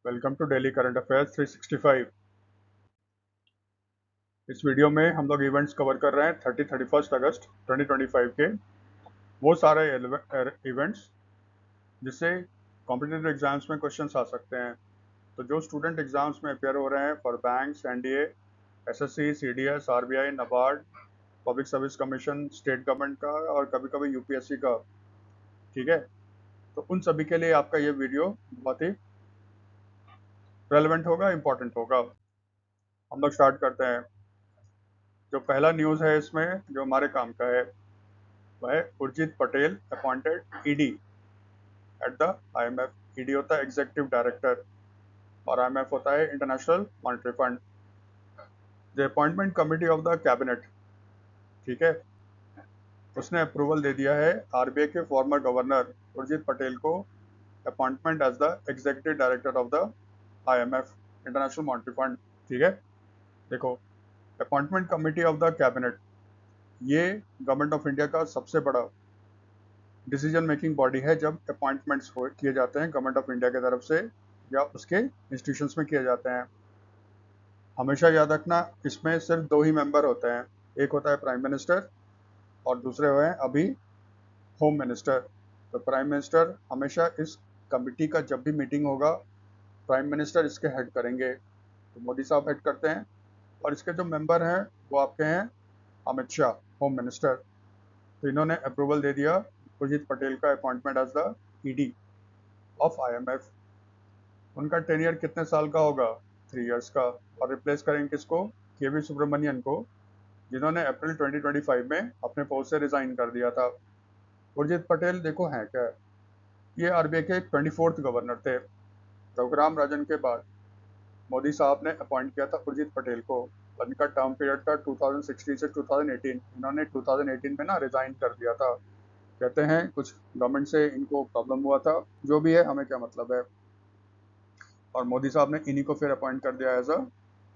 Welcome to daily current affairs 365। इस video में हम लोग इवेंट्स कवर कर रहे हैं 31 अगस्त 2025 के वो सारे इवेंट्स जिससे कॉम्पिटिटिव एग्जाम्स में क्वेश्चंस आ सकते हैं। तो जो स्टूडेंट एग्जाम्स में अपेयर हो रहे हैं for banks, NDA, SSC, CDS, RBI, NABARD, public service commission, state government का और कभी कभी यूपीएससी का, ठीक है, तो उन सभी के लिए आपका ये वीडियो बहुत ही रेलेवेंट होगा, इंपॉर्टेंट होगा। हम लोग स्टार्ट करते हैं। जो पहला न्यूज़ है इसमें जो हमारे काम का है वह है Urjit Patel appointed ED at the IMF. ED होता है एग्जीक्यूटिव डायरेक्टर और आईएमएफ होता है international monetary fund. The appointment committee of the cabinet, ठीक है, उसने अप्रूवल दे दिया है आरबीआई के फॉर्मर गवर्नर उर्जित पटेल को appointment as the executive director of the IMF international monetary fund. ठीक है, देखो, appointment committee of the cabinet ये गवर्नमेंट ऑफ इंडिया का सबसे बड़ा डिसीजन मेकिंग बॉडी है जब अपॉइंटमेंट्स किए जाते हैं गवर्नमेंट ऑफ इंडिया की तरफ से या उसके इंस्टीट्यूशंस में किए जाते हैं। हमेशा याद रखना इसमें सिर्फ दो ही मेंबर होते हैं, एक होता है प्राइम मिनिस्टर और दूसरे हुए हैं अभी होम मिनिस्टर। तो प्राइम मिनिस्टर हमेशा इस कमिटी का जब भी मीटिंग होगा प्राइम मिनिस्टर इसके हेड करेंगे, तो मोदी साहब हेड करते हैं। और इसके जो मेंबर हैं वो आपके हैं अमित शाह, होम मिनिस्टर। तो इन्होंने अप्रूवल दे दिया उर्जित पटेल का appointment as the ED of IMF. उनका टेन्योर कितने साल का होगा? 3 इयर्स का। और रिप्लेस करेंगे किसको? केवी सुब्रमण्यन को, जिन्होंने अप्रैल 2025 में अपने पोस्ट से रिजाइन कर दिया था। उर्जित पटेल देखो हैं क्या, ये आरबीआई के 24th गवर्नर थे। रघुराम राजन के बाद मोदी साहब ने अपॉइंट किया था उर्जित पटेल को। इनका टर्म पीरियड था 2016 से 2018। इन्होंने 2018 में ना रिजाइन कर दिया था। कहते हैं कुछ गवर्नमेंट से इनको प्रॉब्लम हुआ था, जो भी है हमें क्या मतलब है। और मोदी साहब ने इन्हीं को फिर अपॉइंट कर दिया as a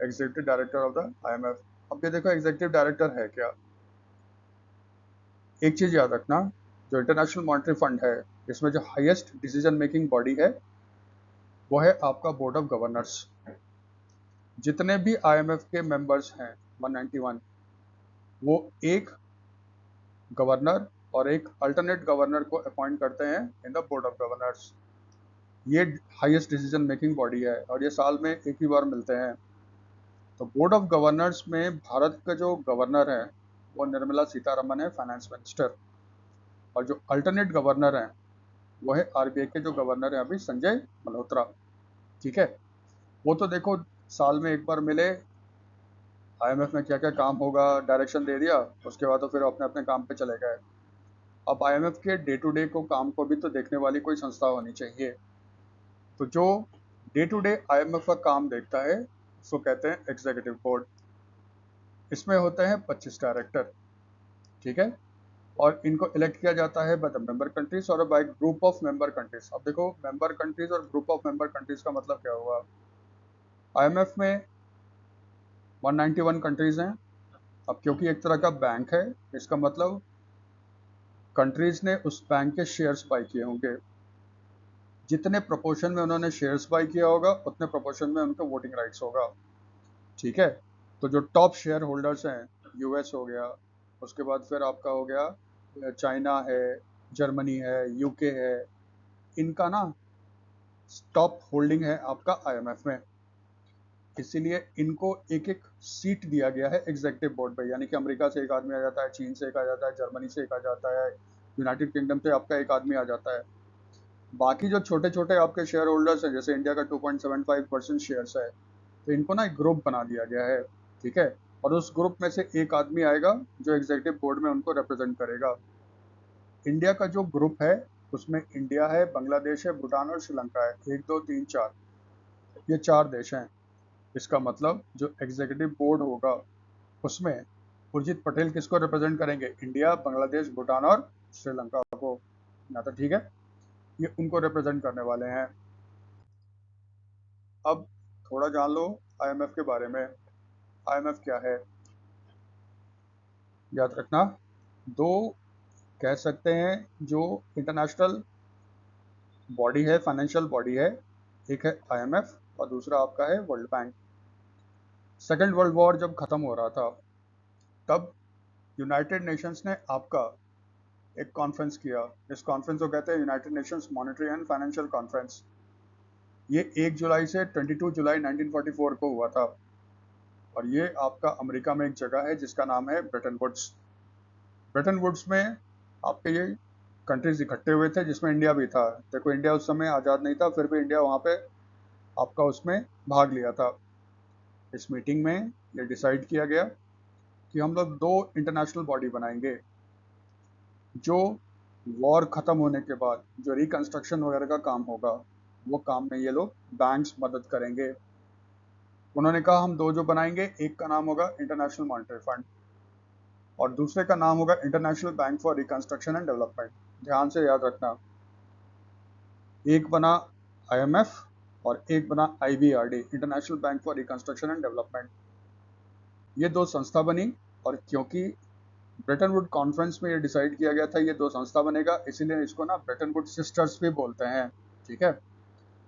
executive director of the IMF. अब ये देखो एग्जीक्यूटिव डायरेक्टर है क्या। एक चीज याद रखना, जो इंटरनेशनल मॉनेटरी फंड है इसमें जो हाईएस्ट डिसीजन मेकिंग बॉडी है वो है आपका बोर्ड ऑफ गवर्नर्स। जितने भी आईएमएफ के मेंबर्स हैं 191, वो एक गवर्नर और एक अल्टरनेट गवर्नर को अपॉइंट करते हैं in the board of governors. ये हाईएस्ट डिसीजन मेकिंग बॉडी है और ये साल में एक ही बार मिलते हैं। तो बोर्ड ऑफ गवर्नर्स में भारत का जो गवर्नर है वो निर्मला सीतारमन है, फाइनेंस मिनिस्टर। और जो अल्टरनेट गवर्नर हैं वो है आरबीआई के जो गवर्नर हैं अभी संजय मल्होत्रा। ठीक है, वो तो देखो साल में एक बार मिले, आईएमएफ में क्या क्या काम होगा डायरेक्शन दे दिया, उसके बाद तो फिर अपने अपने काम पे चले गए। अब आईएमएफ के डे टू डे को काम को भी तो देखने वाली कोई संस्था होनी चाहिए। तो जो डे टू डे आईएमएफ का काम देखता है उसको कहते हैं एग्जीक्यूटिव बोर्ड। इसमें होते हैं 25 डायरेक्टर, ठीक है, और इनको इलेक्ट किया जाता है बाय द मेंबर कंट्रीज और bye group of member countries. अब देखो मेंबर कंट्रीज और ग्रुप ऑफ मेंबर कंट्रीज का मतलब क्या हुआ। आईएमएफ में 191 कंट्रीज हैं। अब क्योंकि एक तरह का बैंक है, इसका मतलब कंट्रीज ने उस बैंक के शेयर्स बाय किए होंगे। जितने प्रोपोर्शन में उन्होंने शेयर्स बाय किया होगा उतने प्रोपोर्शन में उनका वोटिंग राइट्स होगा। ठीक है, तो जो टॉप शेयर होल्डर्स हैं, यूएस हो गया, उसके बाद फिर आपका हो गया चाइना है, जर्मनी है, यूके है, इनका ना टॉप होल्डिंग है आपका आईएमएफ में। इसीलिए इनको एक एक सीट दिया गया है एग्जीक्यूटिव बोर्ड पे। यानी कि अमेरिका से एक आदमी आ जाता है, चीन से एक आ जाता है, जर्मनी से एक आ जाता है, यूनाइटेड किंगडम से आपका एक आदमी आ जाता है। बाकी जो छोटे छोटे आपके शेयर होल्डर्स हैं, जैसे इंडिया का 2.75% शेयर्स है, तो इनको ना एक ग्रुप बना दिया गया है। ठीक है, और उस ग्रुप में से एक आदमी आएगा जो एग्जीक्यूटिव बोर्ड में उनको रिप्रेजेंट करेगा। इंडिया का जो ग्रुप है उसमें इंडिया है, बांग्लादेश है, भूटान और श्रीलंका है। 1 2 3 4, ये 4 देश हैं। इसका मतलब जो एग्जीक्यूटिव बोर्ड होगा उसमें उर्जित पटेल किसको रिप्रेजेंट करेंगे? इंडिया, बांग्लादेश, भूटान और श्रीलंका को। ना तो ठीक है, ये उनको रिप्रेजेंट करने वाले हैं। अब थोड़ा जान लो आईएमएफ के बारे में। आईएमएफ क्या है याद रखना, दो कह सकते हैं जो इंटरनेशनल बॉडी है, फाइनेंशियल बॉडी है। एक है IMF और दूसरा आपका है world bank. Second world war जब खत्म हो रहा था तब यूनाइटेड नेशंस ने आपका एक कॉन्फ्रेंस किया। इस कॉन्फ्रेंस को कहते हैं United Nations monetary and financial conference. ये 1 जुलाई से 22 जुलाई 1944 को हुआ था और ये आपका अमेरिका में एक जगह है जिसका नाम है ब्रेटन वुड्स। ब्रेटन वुड्स में आपके ये कंट्रीज इकट्ठे हुए थे जिसमें इंडिया भी था। देखो इंडिया उस समय आज़ाद नहीं था, फिर भी इंडिया वहाँ पे आपका उसमें भाग लिया था। इस मीटिंग में ये डिसाइड किया गया कि हम लोग 2 इंटरनेशनल बॉडी बनाएंगे जो वॉर ख़त्म होने के बाद जो रिकंस्ट्रक्शन वगैरह का काम होगा वो काम में ये लोग बैंक्स मदद करेंगे। उन्होंने कहा हम 2 जो बनाएंगे, एक का नाम होगा इंटरनेशनल मॉनेटरी फंड और दूसरे का नाम होगा international bank for reconstruction and development. ध्यान से याद रखना, एक बना IMF और एक बना IBRD, international bank for reconstruction and development. ये 2 संस्था बनी और क्योंकि ब्रेटन वुड कॉन्फ्रेंस में ये डिसाइड किया गया था ये 2 संस्था बनेगा, इसीलिए इसको ना ब्रेटन वुड सिस्टर्स भी बोलते हैं। ठीक है,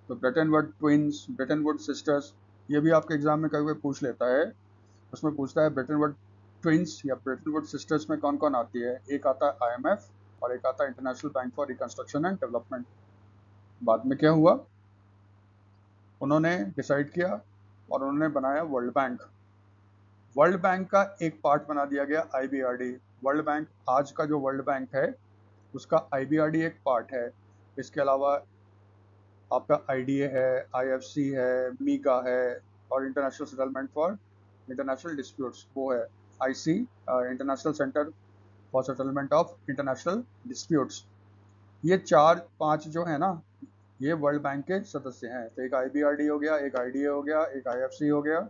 तो Brayton would twins, Brayton would sisters, ये भी आपके एग्जाम में कभी कभी पूछ लेता है। उसमें पूछता है ब्रेटन वुड ट्विंस या ब्रेटन वुड सिस्टर्स में कौन कौन आती है। एक आता है IMF और एक आता है international bank for reconstruction and development. बाद में क्या हुआ, उन्होंने डिसाइड किया और उन्होंने बनाया वर्ल्ड बैंक। वर्ल्ड बैंक का एक पार्ट बना दिया गया IBRD। वर्ल्ड बैंक, आज का जो वर्ल्ड बैंक है उसका IBRD एक पार्ट है। इसके अलावा आपका IDA है, IFC है, मीगा है और international settlement for international disputes वो है IC, international centre for settlement of international disputes. ये 4-5 जो है ना ये वर्ल्ड बैंक के सदस्य हैं। तो एक IBRD हो गया, एक IDA हो गया, एक IFC हो गया,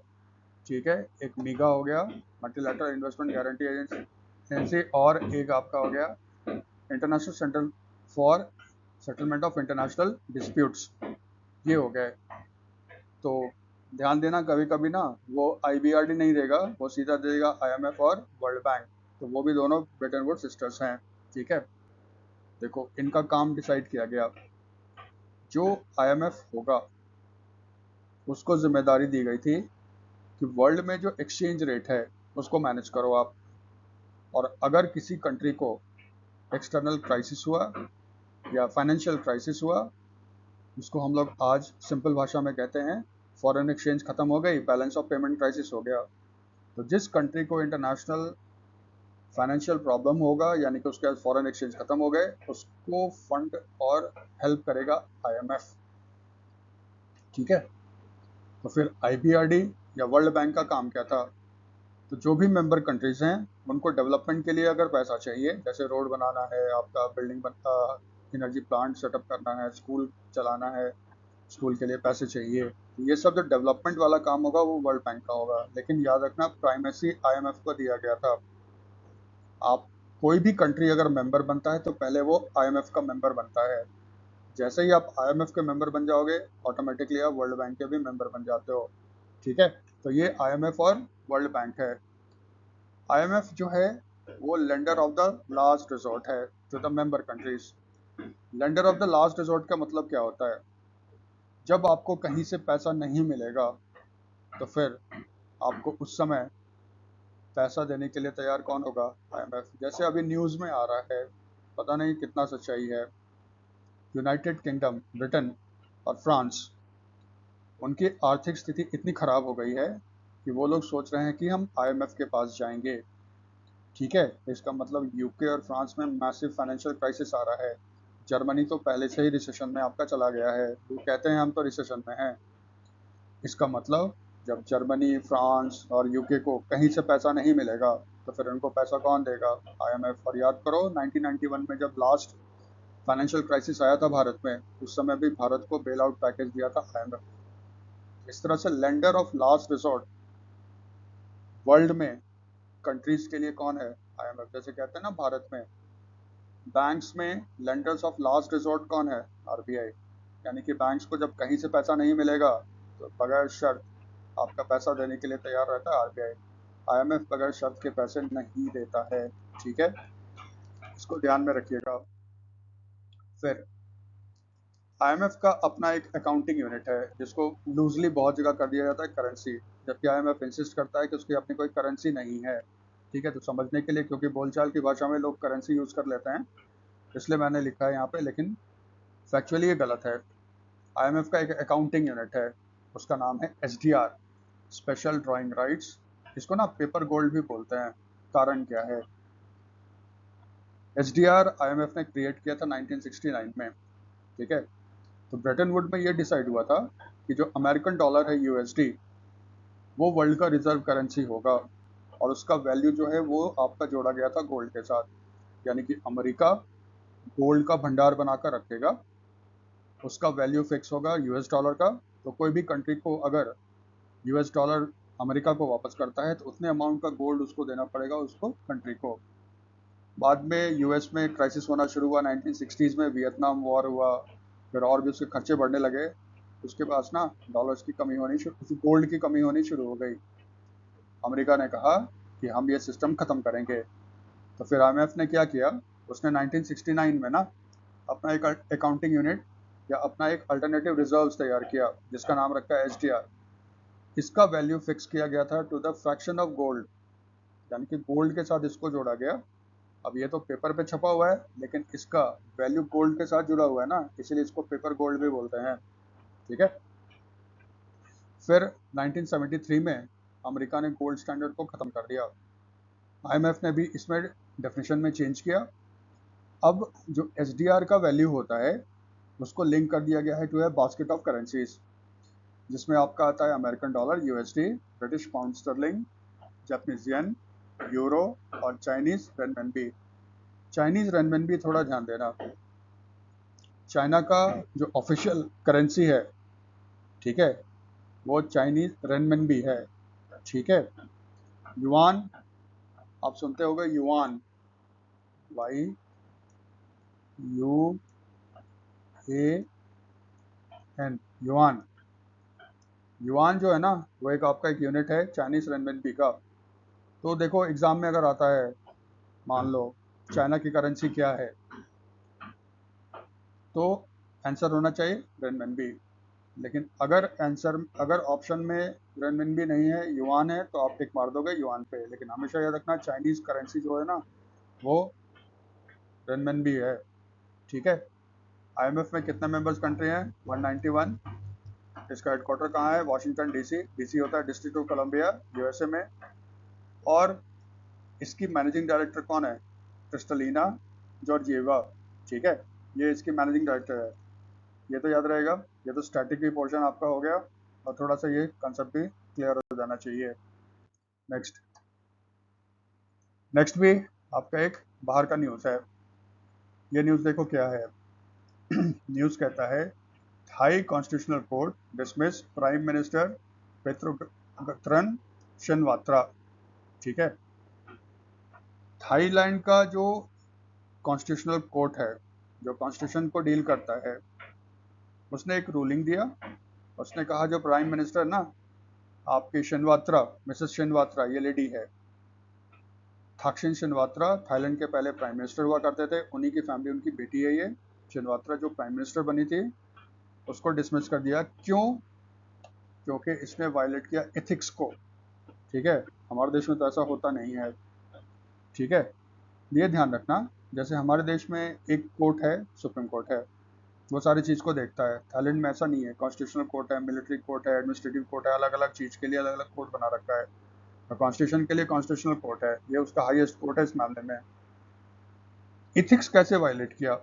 ठीक है, एक मीगा हो गया, मल्टीलैटरल इन्वेस्टमेंट गारंटी एजेंसी, और एक आपका हो गया international centre for settlement of international disputes. ये हो गए। तो ध्यान देना, कभी कभी ना वो IBRD नहीं देगा, वो सीधा देगा IMF और वर्ल्ड बैंक। तो वो भी दोनों ब्रेटन वुड सिस्टर्स हैं। ठीक है, देखो इनका काम डिसाइड किया गया। जो IMF होगा उसको जिम्मेदारी दी गई थी कि वर्ल्ड में जो एक्सचेंज रेट है उसको मैनेज करो आप। और अगर किसी कंट्री को एक्सटर्नल क्राइसिस हुआ या फाइनेंशियल क्राइसिस हुआ, उसको हम लोग आज सिंपल भाषा में कहते हैं फॉरेन एक्सचेंज खत्म हो गई, बैलेंस ऑफ पेमेंट क्राइसिस हो गया। तो जिस कंट्री को इंटरनेशनल फाइनेंशियल प्रॉब्लम होगा यानी कि उसके फॉरेन एक्सचेंज खत्म हो गए, उसको फंड और हेल्प करेगा IMF। ठीक है, तो फिर IBRD या वर्ल्ड बैंक का काम क्या था, तो जो भी मेंबर कंट्रीज हैं उनको डेवलपमेंट के लिए अगर पैसा चाहिए, जैसे रोड बनाना है, आपका बिल्डिंग एनर्जी प्लांट सेटअप करना है, स्कूल चलाना है, स्कूल के लिए पैसे चाहिए, तो ये सब जो डेवलपमेंट वाला काम होगा वो वर्ल्ड बैंक का होगा। लेकिन याद रखना प्राइमेसी IMF को दिया गया था। आप कोई भी कंट्री अगर मेंबर बनता है तो पहले वो IMF का मेंबर बनता है। जैसे ही आप IMF के मेंबर बन जाओगे ऑटोमेटिकली आप वर्ल्ड बैंक के भी मेंबर बन जाते हो। ठीक है, तो ये IMF और वर्ल्ड बैंक है। IMF जो है वो lender of the last resort है to the member countries. Lender of the last resort का मतलब क्या होता है, जब आपको कहीं से पैसा नहीं मिलेगा तो फिर आपको उस समय पैसा देने के लिए तैयार कौन होगा, IMF। जैसे अभी न्यूज़ में आ रहा है, पता नहीं कितना सच्चाई है, यूनाइटेड किंगडम, ब्रिटेन और फ्रांस, उनकी आर्थिक स्थिति इतनी खराब हो गई है कि वो लोग सोच रहे हैं कि हम IMF के पास जाएंगे। ठीक है, इसका मतलब यूके और फ्रांस में मैसिव फाइनेंशियल क्राइसिस आ रहा है। जर्मनी तो पहले से ही रिसेशन में आपका चला गया है, वो कहते हैं हम तो रिसेशन में हैं। इसका मतलब जब जर्मनी, फ्रांस और यूके को कहीं से पैसा नहीं मिलेगा तो फिर उनको पैसा कौन देगा, IMF। और याद करो 1991 में जब लास्ट फाइनेंशियल क्राइसिस आया था भारत में, उस समय भी भारत को बेल आउट पैकेज दिया था IMF। इस तरह से lender of last resort world में कंट्रीज के लिए कौन है, IMF। जैसे कहते हैं ना भारत में बैंक्स में लेंडर्स ऑफ लास्ट रिसोर्ट कौन है, RBI। यानी कि बैंक्स को जब कहीं से पैसा नहीं मिलेगा तो बगैर शर्त आपका पैसा देने के लिए तैयार रहता है RBI। IMF बगैर शर्त के पैसे नहीं देता है। ठीक है, इसको ध्यान में रखिएगा। फिर आईएमएफ का अपना एक अकाउंटिंग यूनिट है जिसको लूजली बहुत जगह कर दिया जाता है करेंसी, जबकि आईएमएफ इंसिस्ट करता है कि उसकी अपनी कोई करेंसी नहीं है। ठीक है, तो समझने के लिए, क्योंकि बोलचाल की भाषा में लोग करेंसी यूज़ कर लेते हैं, इसलिए मैंने लिखा है यहाँ पे, लेकिन फैक्चुअली ये गलत है। आईएमएफ का एक अकाउंटिंग यूनिट है, उसका नाम है एसडीआर, स्पेशल ड्राइंग राइट्स। इसको ना पेपर गोल्ड भी बोलते हैं। कारण क्या है? एसडीआर आईएमएफ ने क्रिएट किया था 1969 में। ठीक है, तो ब्रेटन वुड में ये डिसाइड हुआ था कि जो अमेरिकन डॉलर है यूएसडी, वो वर्ल्ड का रिजर्व करेंसी होगा, और उसका वैल्यू जो है वो आपका जोड़ा गया था गोल्ड के साथ। यानी कि अमेरिका गोल्ड का भंडार बनाकर रखेगा, उसका वैल्यू फिक्स होगा यूएस डॉलर का। तो कोई भी कंट्री को अगर यूएस डॉलर अमेरिका को वापस करता है तो उतने अमाउंट का गोल्ड उसको देना पड़ेगा, उसको कंट्री को। बाद में यूएस में क्राइसिस होना शुरू हुआ 1960s में, वियतनाम वॉर हुआ, फिर और भी उसके खर्चे बढ़ने लगे। उसके पास ना डॉलर्स की कमी होनी शुरू, गोल्ड की कमी होनी शुरू हो गई। अमेरिका ने कहा कि हम ये सिस्टम ख़त्म करेंगे। तो फिर आईएमएफ ने क्या किया, उसने 1969 में ना अपना एक अकाउंटिंग यूनिट या अपना एक अल्टरनेटिव रिजर्व्स तैयार किया जिसका नाम रखा है एसडीआर। इसका वैल्यू फिक्स किया गया था to the fraction of gold, यानी कि गोल्ड के साथ इसको जोड़ा गया। अब ये तो पेपर पे छपा हुआ है, लेकिन इसका वैल्यू गोल्ड के साथ जुड़ा हुआ है ना, इसीलिए इसको पेपर गोल्ड भी बोलते हैं। ठीक है, फिर 1973 में अमेरिका ने गोल्ड स्टैंडर्ड को ख़त्म कर दिया। आईएमएफ ने भी इसमें डेफिनेशन में चेंज किया। अब जो एसडीआर का वैल्यू होता है उसको लिंक कर दिया गया है to a basket of currencies, जिसमें आपका आता है American dollar USD, British pound sterling, Japanese yen, euro और चाइनीज रेनमिनबी। चाइनीज रेनमिनबी थोड़ा ध्यान देना, चाइना का जो ऑफिशियल करेंसी है, ठीक है, वो चाइनीज रेनमिनबी है। ठीक है, युआन आप सुनते होंगे, yuan, Y U A N, yuan. Yuan जो है ना, वो एक आपका एक यूनिट है चाइनीज रेनमिनबी का। तो देखो एग्जाम में अगर आता है, मान लो चाइना की करेंसी क्या है, तो आंसर होना चाहिए रेनमिनबी। लेकिन अगर ऑप्शन में रेनमिनबी नहीं है, युआन है, तो आप टिक मार दोगे युआन पे। लेकिन हमेशा याद रखना चाइनीज करेंसी जो है ना, वो रेनमिनबी है। ठीक है, आईएमएफ में कितने मेंबर्स कंट्री हैं? 191। इसका हेडक्वार्टर कहाँ है? Washington DC. डीसी होता है डिस्ट्रिक्ट ऑफ कोलंबिया, यूएसए में। और इसकी मैनेजिंग डायरेक्टर कौन है? Kristalina Georgieva. ठीक है, ये इसकी मैनेजिंग डायरेक्टर है। ये तो याद रहेगा। ये तो स्टैटिक की पोर्शन आपका हो गया, और थोड़ा सा ये कंसेप्ट भी क्लियर हो जाना चाहिए। नेक्स्ट नेक्स्ट भी आपका एक बाहर का न्यूज़ है। ये न्यूज़ देखो क्या है। न्यूज़ कहता है, Thai constitutional court dismiss prime minister Paetongtarn Shinawatra. ठीक है, थाईलैंड का जो कॉन्स्टिट्यूशनल कोर्ट है, जो कॉन्स्टिट्यूशन को डील करता है, उसने एक रूलिंग दिया। उसने कहा जो प्राइम मिनिस्टर ना आपकी शिनवात्रा, मिसेस शिनवात्रा, ये लेडी है थाक्सिन शिनवात्रा, थाईलैंड के पहले प्राइम मिनिस्टर हुआ करते थे। उन्हीं की फैमिली, उनकी बेटी है ये शिनवात्रा, जो प्राइम मिनिस्टर बनी थी। उसको डिसमिस कर दिया। क्यों? क्योंकि इसने वायलेट किया एथिक्स को। ठीक है, हमारे देश में तो ऐसा होता नहीं है। ठीक है, ये ध्यान रखना, जैसे हमारे देश में एक कोर्ट है, सुप्रीम कोर्ट है, वो सारी चीज़ को देखता है। थाईलैंड में ऐसा नहीं है। कॉन्स्टिट्यूशनल कोर्ट है, मिलिट्री कोर्ट है, एडमिनिस्ट्रेटिव कोर्ट है, अलग अलग चीज़ के लिए अलग अलग कोर्ट बना रखा है। और कॉन्स्टिट्यूशन के लिए कॉन्स्टिट्यूशनल कोर्ट है, ये उसका हाईएस्ट कोर्ट है इस मामले में। इथिक्स कैसे वायलेट किया?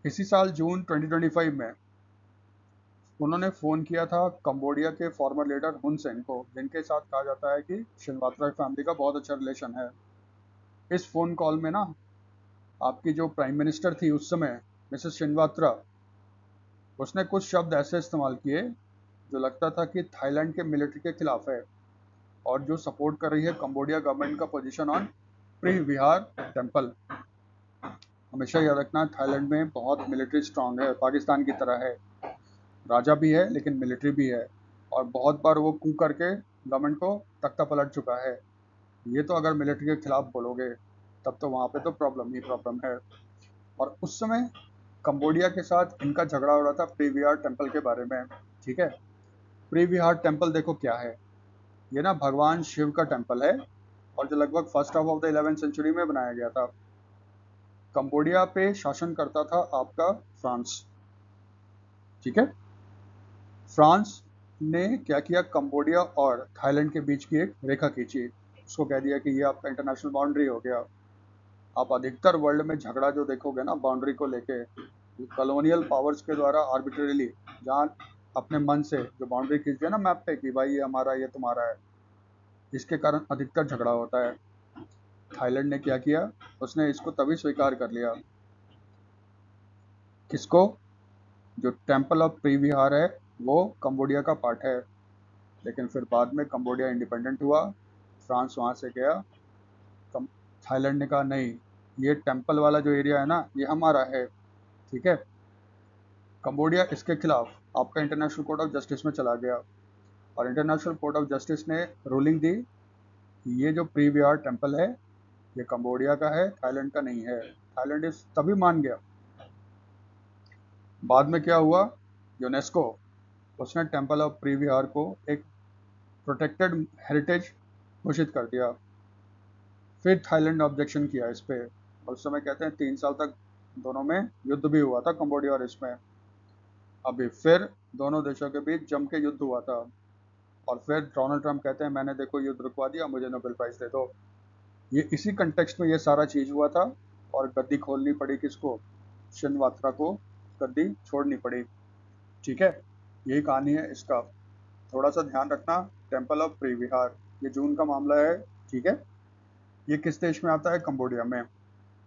इसी साल जून 2025 में उन्होंने फ़ोन किया था कंबोडिया के फॉर्मर लीडर हुन सेन को, जिनके साथ कहा जाता है कि शिनवात्रा फैमिली का बहुत अच्छा रिलेशन है। इस फ़ोन कॉल में ना आपकी जो प्राइम मिनिस्टर थी उस समय, मिसेस शिनवात्रा, उसने कुछ शब्द ऐसे इस्तेमाल किए जो लगता था कि थाईलैंड के मिलिट्री के खिलाफ है, और जो सपोर्ट कर रही है कंबोडिया गवर्नमेंट का position on pre Vihar temple. हमेशा याद रखना, थाईलैंड में बहुत मिलिट्री स्ट्रांग है, पाकिस्तान की तरह है। राजा भी है लेकिन मिलिट्री भी है, और बहुत बार वो कू करके गवर्नमेंट को तख्ता पलट चुका है। ये तो अगर मिलिट्री के खिलाफ बोलोगे तब तो वहाँ पे तो प्रॉब्लम ही प्रॉब्लम है। और उस समय कंबोडिया के साथ इनका झगड़ा हो रहा था प्रीविहार टेम्पल के बारे में, ठीक है। प्रीविहार टेम्पल देखो क्या है, ये ना भगवान शिव का टेम्पल है और जो लगभग first half of the 11th century में बनाया गया था। कंबोडिया पे शासन करता था आपका फ्रांस, ठीक है। फ्रांस ने क्या किया, कंबोडिया और थाईलैंड के बीच की एक रेखा खींची, उसको कह दिया कि ये आपका इंटरनेशनल बाउंड्री हो गया। आप अधिकतर वर्ल्ड में झगड़ा जो देखोगे ना बाउंड्री को लेके, कॉलोनियल पावर्स के द्वारा आर्बिट्रेरली, जहाँ अपने मन से जो बाउंड्री खींचते हैं ना मैप पे कि भाई ये हमारा ये तुम्हारा है, इसके कारण अधिकतर झगड़ा होता है। थाईलैंड ने क्या किया, उसने इसको तभी स्वीकार कर लिया, किसको, जो टेम्पल ऑफ प्रीविहार है वो कंबोडिया का पार्ट है। लेकिन फिर बाद में कंबोडिया इंडिपेंडेंट हुआ, फ्रांस वहाँ से गया, थाईलैंड ने कहा नहीं, ये टेम्पल वाला जो एरिया है ना ये हमारा है, ठीक है। कंबोडिया इसके खिलाफ आपका इंटरनेशनल कोर्ट ऑफ जस्टिस में चला गया और इंटरनेशनल कोर्ट ऑफ जस्टिस ने रूलिंग दी कि ये जो प्रीविहार टेम्पल है ये कंबोडिया का है, थाईलैंड का नहीं है। थाईलैंड इस तभी मान गया। बाद में क्या हुआ, यूनेस्को, उसने टेम्पल ऑफ प्रीविहार को एक प्रोटेक्टेड हेरिटेज घोषित कर दिया। फिर थाईलैंड ने ऑब्जेक्शन किया इस पे और उस समय कहते हैं 3 साल तक दोनों में युद्ध भी हुआ था, कंबोडिया और इसमें। अभी फिर दोनों देशों के बीच जम के युद्ध हुआ था और फिर डोनाल्ड ट्रंप कहते हैं मैंने देखो युद्ध रुकवा दिया, मुझे नोबेल प्राइज दे दो। ये इसी कंटेक्स्ट में ये सारा चीज हुआ था और गद्दी खोलनी पड़ी किसको, शिनवात्रा को गद्दी छोड़नी पड़ी, ठीक है। यही कहानी है इसका। थोड़ा सा ध्यान रखना, टेम्पल ऑफ प्रीविहार ये जून का मामला है, ठीक है। ये किस देश में आता है, कंबोडिया में।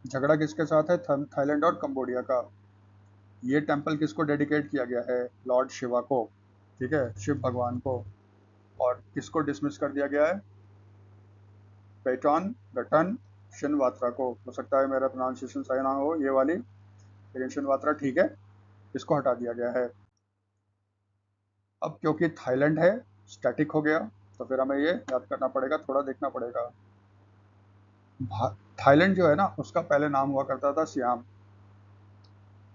झगड़ा किसके साथ है, थाईलैंड और कंबोडिया का। ये टेम्पल किसको डेडिकेट किया गया है, लॉर्ड शिवा को, ठीक है, शिव भगवान को। और किसको डिसमिस कर दिया गया है, पेटॉन गटन शिनवात्रा को। हो सकता है मेरा प्रोनाउंसिएशन सही ना हो ये वाली, लेकिन शिनवात्रा ठीक है, इसको हटा दिया गया है। अब क्योंकि थाईलैंड है स्टैटिक हो गया, तो फिर हमें ये याद करना पड़ेगा, थोड़ा देखना पड़ेगा। थाईलैंड जो है ना उसका पहले नाम हुआ करता था सियाम,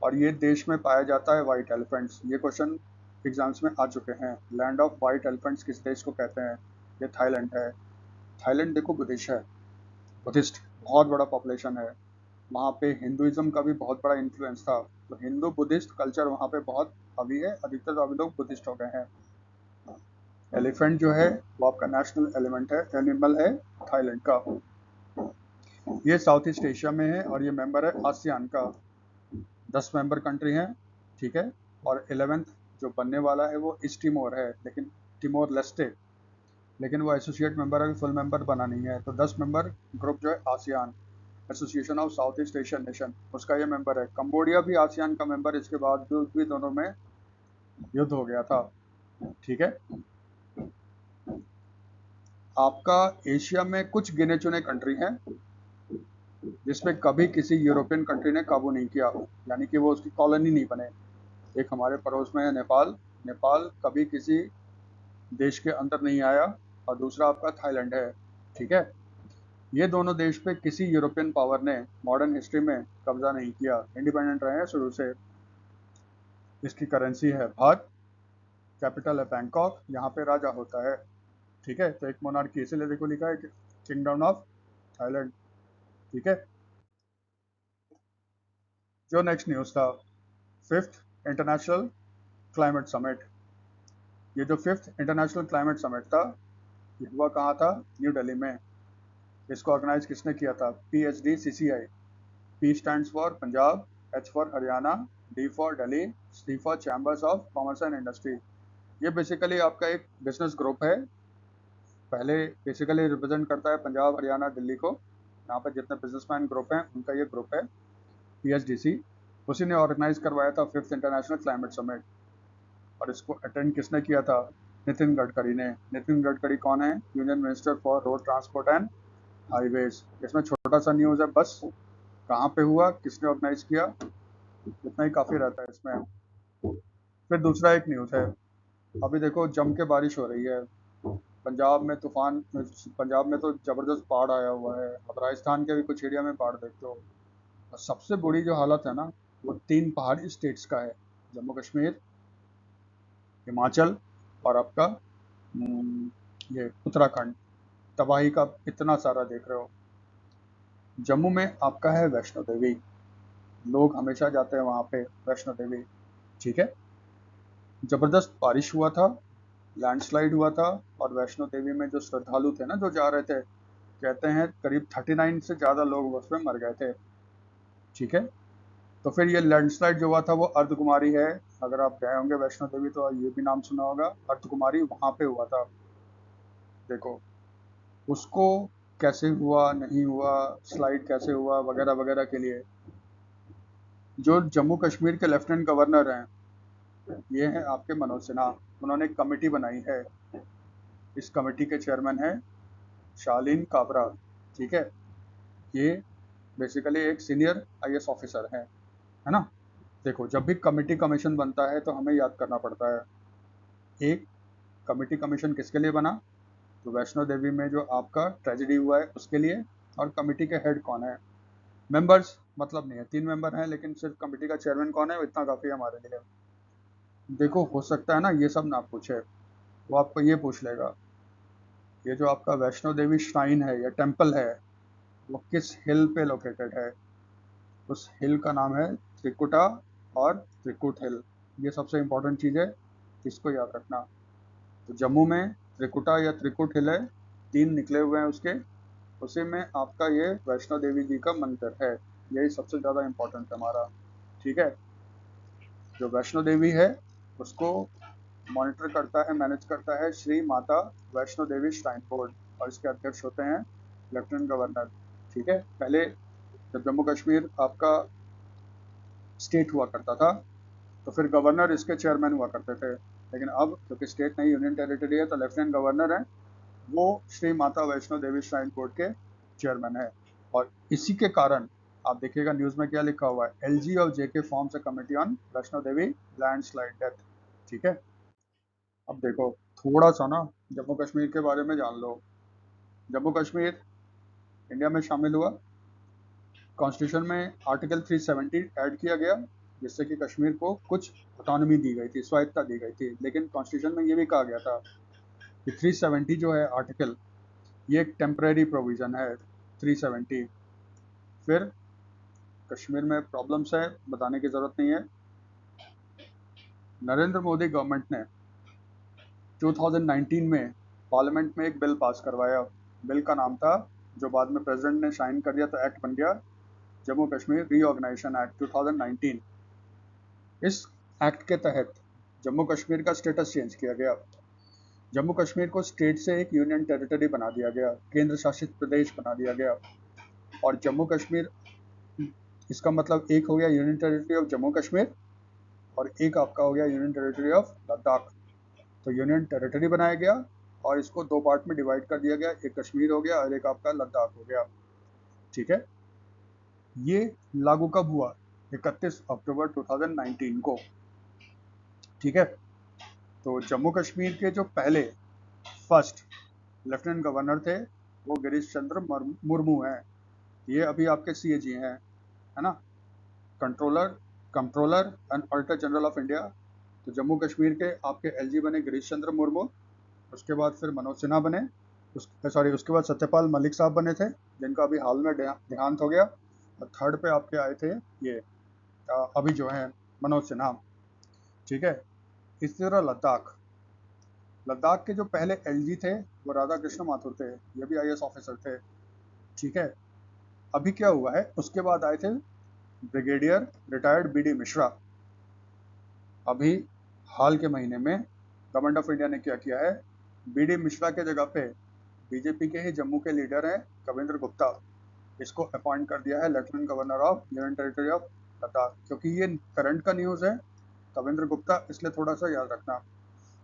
और ये देश में पाया जाता है वाइट एलिफेंट्स। ये क्वेश्चन एग्जाम्स में आ चुके हैं, लैंड ऑफ वाइट एलिफेंट्स किस देश को कहते हैं, ये थाईलैंड है। थाईलैंड देखो बुद्धिस्ट है, बुद्धिस्ट बहुत बड़ा पॉपुलेशन है, वहाँ पे हिंदुइज्म का भी बहुत बड़ा इन्फ्लुएंस था, तो हिंदू बुद्धिस्ट कल्चर वहाँ पे बहुत अभी है, अधिकतर तो अभी लोग बुद्धिस्ट हो गए हैं। एलिफेंट जो है वो आपका नेशनल एलिमेंट है, एनिमल है थाईलैंड का। ये साउथ ईस्ट एशिया में है और ये मेंबर है आसियान का, 10 मेंबर कंट्री हैं, ठीक है। और 11th जो बनने वाला है वो ईस्ट टिमोर है, लेकिन टिमोर लेस्टे, लेकिन वो एसोसिएट मेंबर है, फुल मेंबर बना नहीं है। तो 10 मेंबर ग्रुप जो है ASEAN, association of south east Asian nation, उसका ये मेंबर है। कंबोडिया भी आसियान का मेंबर, इसके बाद भी दोनों में युद्ध हो गया था, ठीक है। आपका एशिया में कुछ गिने चुने कंट्री हैं जिसमें कभी किसी यूरोपियन कंट्री ने काबू नहीं किया, यानी कि वो उसकी कॉलोनी नहीं बने। एक हमारे पड़ोस में है नेपाल, नेपाल कभी किसी देश के अंदर नहीं आया, और दूसरा आपका थाईलैंड है, ठीक है। ये दोनों देश पे किसी यूरोपियन पावर ने मॉडर्न हिस्ट्री में कब्जा नहीं किया, इंडिपेंडेंट रहे हैं शुरू से। इसकी करेंसी है भात, कैपिटल है बैंकॉक, यहाँ पे राजा होता है, ठीक है। तो एक मोनार्की, इसीलिए देखो लिखा है किंगडम ऑफ थाईलैंड, ठीक है। जो नेक्स्ट न्यूज़ था, 5th इंटरनेशनल क्लाइमेट समिट। ये जो 5th इंटरनेशनल क्लाइमेट समिट था ये हुआ कहाँ था, न्यू दिल्ली में। इसको ऑर्गेनाइज किसने किया था, PHDCCI। P stands for Punjab, H for Haryana, D for Delhi, C for chambers of commerce and industry. ये बेसिकली आपका एक बिजनेस ग्रुप है, पहले बेसिकली रिप्रेजेंट करता है पंजाब हरियाणा दिल्ली को। यहाँ पे जितने बिजनेसमैन ग्रुप हैं उनका ये ग्रुप है PHDC। उसी ने ऑर्गेनाइज करवाया था 5th इंटरनेशनल क्लाइमेट समिट, और इसको अटेंड किसने किया था, नितिन गडकरी ने। नितिन गडकरी कौन है, union minister for road transport and highways. इसमें छोटा सा न्यूज़ है बस, कहाँ पे हुआ, किसने ऑर्गेनाइज किया, इतना ही काफ़ी रहता है इसमें। फिर दूसरा एक न्यूज़ है, अभी देखो जम के बारिश हो रही है पंजाब में, तूफान, पंजाब में तो ज़बरदस्त बाढ़ आया हुआ है, अब राजस्थान के भी कुछ एरिया में बाढ़ देखते हो। और सबसे बुरी जो हालत है ना वो 3 पहाड़ी स्टेट्स का है, जम्मू कश्मीर, हिमाचल और आपका ये उत्तराखंड। तबाही का इतना सारा देख रहे हो। जम्मू में आपका है वैष्णो देवी, लोग हमेशा जाते हैं वहाँ पे वैष्णो देवी। ठीक है, जबरदस्त बारिश हुआ था, लैंडस्लाइड हुआ था, और वैष्णो देवी में जो श्रद्धालु थे ना जो जा रहे थे, कहते हैं करीब 39 से ज़्यादा लोग उसमें मर गए थे। ठीक है, तो फिर ये लैंडस्लाइड जो हुआ था वो अर्धकुमारी है, अगर आप गए होंगे वैष्णो देवी तो ये भी नाम सुना होगा, अर्धकुमारी वहाँ पे हुआ था। देखो उसको कैसे हुआ, नहीं हुआ, स्लाइड कैसे हुआ, वगैरह वगैरह के लिए जो जम्मू कश्मीर के लेफ्टिनेंट गवर्नर हैं, ये हैं आपके मनोज सिन्हा। उन्होंने एक कमेटी बनाई है, इस कमेटी के चेयरमैन हैं शालीन काबरा। ठीक है, ये बेसिकली एक सीनियर आईएएस ऑफिसर हैं, है ना। देखो जब भी कमेटी कमीशन बनता है तो हमें याद करना पड़ता है, एक कमेटी कमीशन किसके लिए बना, तो वैष्णो देवी में जो आपका ट्रेजेडी हुआ है उसके लिए, और कमेटी के हेड कौन है, मेंबर्स मतलब नहीं है, 3 मेंबर हैं, लेकिन सिर्फ कमेटी का चेयरमैन कौन है, वो इतना काफ़ी है हमारे लिए। देखो हो सकता है ना ये सब ना पूछे, वो आपको ये पूछ लेगा, ये जो आपका वैष्णो देवी श्राइन है या टेम्पल है वो किस हिल पे लोकेटेड है। उस हिल का नाम है त्रिकुटा और त्रिकुट हिल। ये सबसे इम्पोर्टेंट चीज़ है, इसको याद रखना। तो जम्मू में त्रिकुटा या त्रिकुट हिल है, 3 निकले हुए हैं उसके, उसी में आपका ये वैष्णो देवी जी का मंदिर है, यही सबसे ज़्यादा इम्पोर्टेंट है हमारा। ठीक है, जो वैष्णो देवी है उसको मॉनिटर करता है, मैनेज करता है श्री माता वैष्णो देवी श्राइन बोर्ड, और इसके अध्यक्ष होते हैं लेफ्टिनेंट गवर्नर। ठीक है, पहले जब जम्मू कश्मीर आपका स्टेट हुआ करता था तो फिर गवर्नर इसके चेयरमैन हुआ करते थे, लेकिन अब क्योंकि स्टेट नहीं यूनियन टेरिटरी है तो लेफ्टिनेंट गवर्नर है, वो श्री माता वैष्णो देवी श्राइन बोर्ड के चेयरमैन है। और इसी के कारण आप देखिएगा न्यूज़ में क्या लिखा हुआ है, एलजी और JK forms a committee on Vaishno Devi landslide death. ठीक है, अब देखो थोड़ा सा ना जम्मू कश्मीर के बारे में जान लो। जम्मू कश्मीर इंडिया में शामिल हुआ, कॉन्स्टिट्यूशन में आर्टिकल 370 ऐड किया गया, जिससे कि कश्मीर को कुछ ऑटोनॉमी दी गई थी, स्वायत्ता दी गई थी, लेकिन कॉन्स्टिट्यूशन में ये भी कहा गया था कि 370 जो है आर्टिकल, ये एक टेम्परेरी प्रोविज़न है 370। फिर कश्मीर में प्रॉब्लम्स है, बताने की ज़रूरत नहीं है। नरेंद्र मोदी गवर्नमेंट ने 2019 में पार्लियामेंट में एक बिल पास करवाया, बिल का नाम था, जो बाद में प्रेसिडेंट ने साइन कर दिया तो एक्ट बन गया, जम्मू कश्मीर रीऑर्गेनाइजेशन एक्ट 2019। इस एक्ट के तहत जम्मू कश्मीर का स्टेटस चेंज किया गया, जम्मू कश्मीर को स्टेट से एक यूनियन टेरिटरी बना दिया गया, केंद्र शासित प्रदेश बना दिया गया। और जम्मू कश्मीर, इसका मतलब एक हो गया union territory of Jammu Kashmir और एक आपका हो गया यूनियन टेरिटरी ऑफ लद्दाख। तो यूनियन टेरिटरी बनाया गया और इसको 2 पार्ट में डिवाइड कर दिया गया, एक कश्मीर हो गया और एक आपका लद्दाख हो गया। ठीक है, ये लागू कब हुआ, 31 अक्टूबर 2019 को। ठीक है, तो जम्मू कश्मीर के जो पहले फर्स्ट लेफ्टिनेंट गवर्नर थे वो गिरीश चंद्र मुर्मू हैं, ये अभी आपके सीएजी हैं, है ना, controller controller and auditor general of India. तो जम्मू कश्मीर के आपके एलजी बने गिरीश चंद्र मुर्मू, उसके बाद फिर मनोज सिन्हा बने, उसके बाद सत्यपाल मलिक साहब बने थे, जिनका अभी हाल में देहांत हो गया, और थर्ड पे आपके आए थे ये अभी जो हैं मनोज सिन्हा। ठीक है, इसी तरह लद्दाख, लद्दाख के जो पहले एलजी थे वो राधा कृष्ण माथुर थे, ये भी आईएएस ऑफिसर थे। ठीक है, अभी क्या हुआ है, उसके बाद आए थे ब्रिगेडियर रिटायर्ड बीडी मिश्रा। अभी हाल के महीने में गवर्नमेंट ऑफ इंडिया ने क्या किया है, बीडी मिश्रा के जगह पे बीजेपी के ही जम्मू के लीडर हैं कविंद्र गुप्ता, इसको अपॉइंट कर दिया है lieutenant governor of union territory of Ladakh. क्योंकि ये करंट का न्यूज़ है कविंद्र गुप्ता, इसलिए थोड़ा सा याद रखना।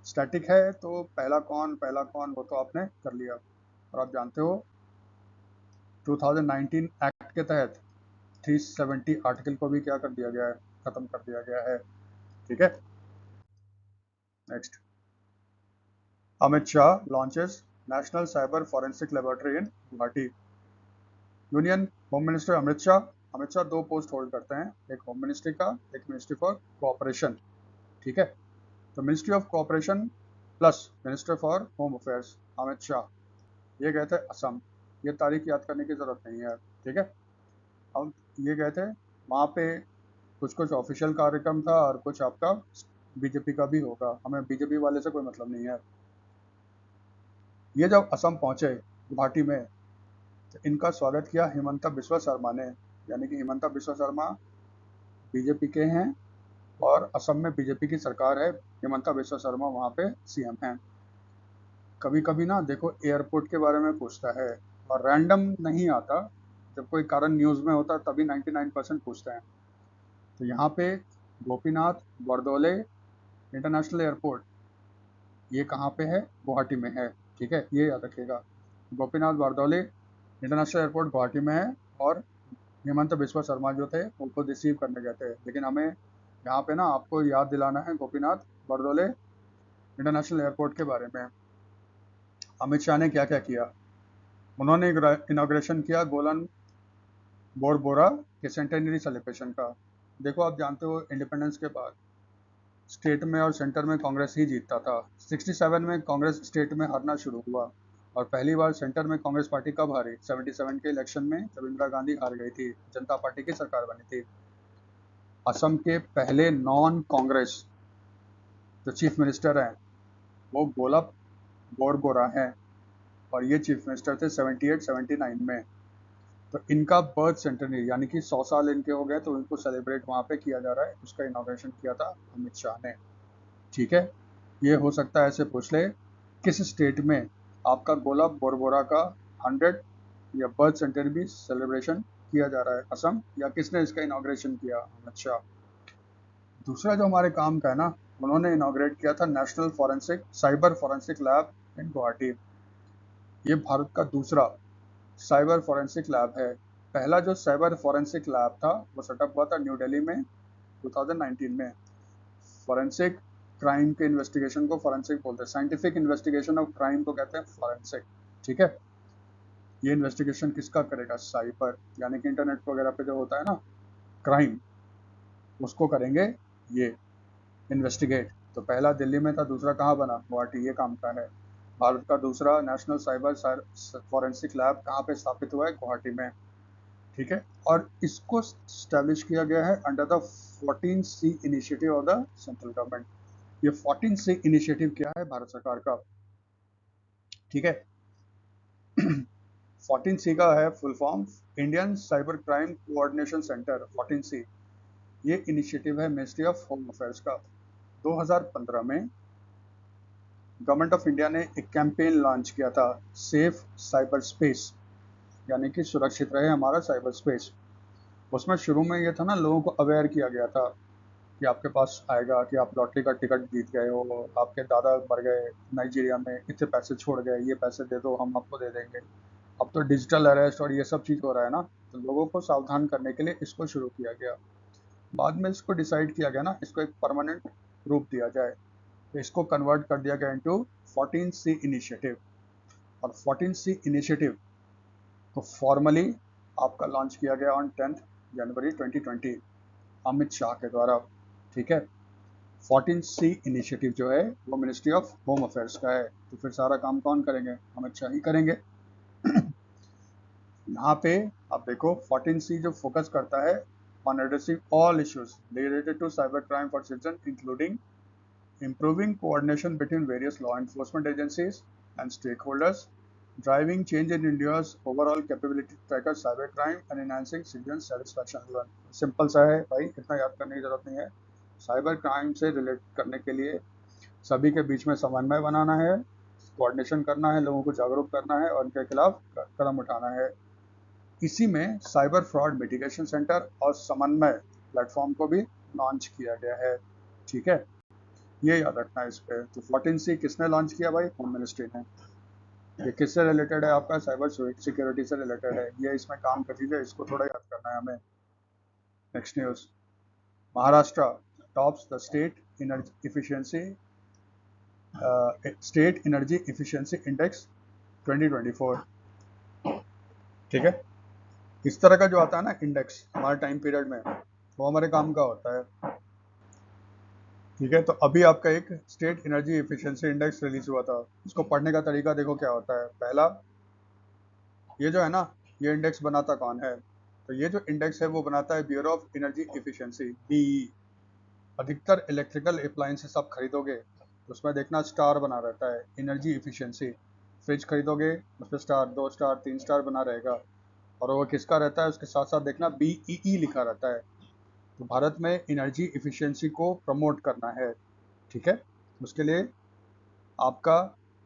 स्टैटिक है तो पहला कौन वो तो आपने कर लिया। और आप जानते हो 2019 एक्ट के तहत 370 आर्टिकल को भी क्या कर दिया गया है, खत्म कर दिया गया है। ठीक है, next, Amit Shah launches national cyber forensic laboratory in Guwahati. Union home minister Amit Shah Amit Shah 2 post hold करते हैं, एक होम मिनिस्ट्री का, एक मिनिस्ट्री फॉर कोऑपरेशन, ठीक है। तो ministry of cooperation plus minister for home affairs Amit Shah, ये गए थे असम। ये तारीख याद करने की ज़रूरत नहीं है, ठीक है। अब ये गए थे वहाँ पे, कुछ कुछ ऑफिशियल कार्यक्रम था और कुछ आपका बीजेपी का भी होगा, हमें बीजेपी वाले से कोई मतलब नहीं है। ये जब असम पहुँचे गुवाहाटी में, तो इनका स्वागत किया हिमंता बिस्वा शर्मा ने, यानी कि हिमंता बिस्वा शर्मा बीजेपी के हैं और असम में बीजेपी की सरकार है, हिमंता बिस्वा शर्मा वहाँ पे सीएम हैं। कभी कभी ना देखो एयरपोर्ट के बारे में पूछता है और रैंडम नहीं आता, जब कोई कारण न्यूज़ में होता है तभी 99% पूछते हैं। तो यहाँ पे गोपीनाथ बरदौले इंटरनेशनल एयरपोर्ट, ये कहाँ पे है? गुवाहाटी में है, ठीक है, ये याद रखिएगा। गोपीनाथ बरदौले इंटरनेशनल एयरपोर्ट गुवाहाटी में है और हेमंत बिस्वा शर्मा जो थे उनको रिसीव करने गए थे। लेकिन हमें यहाँ पे ना आपको याद दिलाना है गोपीनाथ बरदौले इंटरनेशनल एयरपोर्ट के बारे में। अमित शाह ने क्या क्या किया? उन्होंने इनाग्रेशन किया गोलन बोरबोरा के सेंटेनरी सेलिब्रेशन का। देखो आप जानते हो इंडिपेंडेंस के बाद स्टेट में और सेंटर में कांग्रेस ही जीतता था। 67 में कांग्रेस स्टेट में हारना शुरू हुआ और पहली बार सेंटर में कांग्रेस पार्टी कब हारी? 77 के इलेक्शन में, जब इंदिरा गांधी हार गई थी, जनता पार्टी की सरकार बनी थी। असम के पहले नॉन कांग्रेस जो चीफ मिनिस्टर हैं वो गोलब बोरबोरा हैं और ये चीफ मिनिस्टर थे 78-79 में। तो इनका बर्थ सेंटनरी यानी कि 100 साल इनके हो गए, तो इनको सेलिब्रेट वहाँ पे किया जा रहा है। उसका इनॉग्रेशन किया था अमित शाह ने, ठीक है। ये हो सकता है ऐसे पूछ ले, किस स्टेट में आपका गोलब बोरबोरा का 100 या बर्थ सेंटनरी सेलिब्रेशन किया जा रहा है? असम। या किसने इसका इनॉग्रेशन किया? अमित शाह। दूसरा जो हमारे काम का है ना, उन्होंने इनॉग्रेट किया था national forensic cyber forensic lab in Guwahati. ये भारत का दूसरा साइबर फॉरेंसिक लैब है। पहला जो साइबर फॉरेंसिक लैब था वो सेटअप हुआ था न्यू दिल्ली में 2019 में। फॉरेंसिक क्राइम के इन्वेस्टिगेशन को फॉरेंसिक बोलते हैं, साइंटिफिक इन्वेस्टिगेशन ऑफ क्राइम को कहते हैं फॉरेंसिक, ठीक है। ये इन्वेस्टिगेशन किसका करेगा? साइबर, यानी कि इंटरनेट वगैरह पे जो होता है ना क्राइम, उसको करेंगे ये इन्वेस्टिगेट। तो पहला दिल्ली में था, दूसरा कहाँ बना? गुवाहाटी। ये काम का है। भारत का दूसरा नेशनल साइबर फॉरेंसिक लैब कहाँ पे स्थापित हुआ है? गुवाहाटी में, ठीक है। और इसको स्टैब्लिश किया गया है under the 14C initiative of the central government. ये 14C इनिशिएटिव क्या है? भारत सरकार का, ठीक है। 14C का है full form Indian cyber crime coordination centre. 14C ये इनिशिएटिव है मिनिस्ट्री ऑफ होम अफेयर्स का। 2015 में गवर्नमेंट ऑफ इंडिया ने एक कैंपेन लॉन्च किया था, सेफ साइबर स्पेस, यानी कि सुरक्षित रहे हमारा साइबर स्पेस। उसमें शुरू में ये था ना, लोगों को अवेयर किया गया था कि आपके पास आएगा कि आप लॉटरी का टिकट जीत गए हो, आपके दादा मर गए नाइजीरिया में, इतने पैसे छोड़ गए, ये पैसे दे दो, हम आपको दे देंगे। अब तो डिजिटल अरेस्ट और ये सब चीज़ हो रहा है ना, तो लोगों को सावधान करने के लिए इसको शुरू किया गया। बाद में इसको डिसाइड किया गया ना, इसको एक परमानेंट रूप दिया जाए, तो इसको कन्वर्ट कर दिया गया इनटू 14C इनिशिएटिव। और 14C इनिशिएटिव को फॉर्मली आपका लॉन्च किया गया ऑन 10 जनवरी 2020 अमित शाह के द्वारा, ठीक है। 14C इनिशिएटिव जो है वो मिनिस्ट्री ऑफ होम अफेयर्स का है। तो फिर सारा काम कौन करेंगे? अमित शाह ही करेंगे। यहाँ पे आप देखो 14C जो फोकस करता है on addressing all issues related to cyber crime for citizen, including improving coordination between various law enforcement agencies and stakeholders, driving change in India's overall capability to tackle cybercrime and enhancing citizen satisfaction level। Simple सा है भाई, इतना याद करने की जरूरत नहीं है। साइबर क्राइम से रिलेट करने के लिए सभी के बीच में समन्वय बनाना है, कोऑर्डिनेशन करना है, लोगों को जागरूक करना है और उनके खिलाफ कदम उठाना है। इसी में साइबर फ्रॉड मिटिगेशन सेंटर और समन्वय प्लेटफॉर्म को भी लॉन्च किया गया है, ठीक है। ये याद रखना है इस पे। तो 14C किसने लॉन्च किया भाई? होम मिनिस्ट्री ने। ये किससे रिलेटेड है? आपका साइबर सिक्योरिटी से रिलेटेड है। ये इसमें काम कर दीजिए, इसको थोड़ा याद करना है हमें। Next news, Maharashtra tops the state energy efficiency index 2024, ठीक है। इस तरह का जो आता है ना इंडेक्स हमारे टाइम पीरियड में, वो हमारे काम का होता है। ठीक है, तो अभी आपका एक state energy efficiency index release हुआ था। इसको पढ़ने का तरीका देखो क्या होता है। पहला, ये जो है ना, ये इंडेक्स बनाता कौन है? तो ये जो इंडेक्स है वो बनाता है bureau of energy efficiency, BE. अधिकतर इलेक्ट्रिकल अप्लायंसेस आप खरीदोगे तो उसमें देखना स्टार बना रहता है, एनर्जी एफिशिएंसी। फ्रिज खरीदोगे उस पर स्टार, 2 स्टार, 3 स्टार बना रहेगा। और वो किसका रहता है, उसके साथ साथ देखना बीईई लिखा रहता है। तो भारत में एनर्जी एफिशिएंसी को प्रमोट करना है। ठीक है, उसके लिए आपका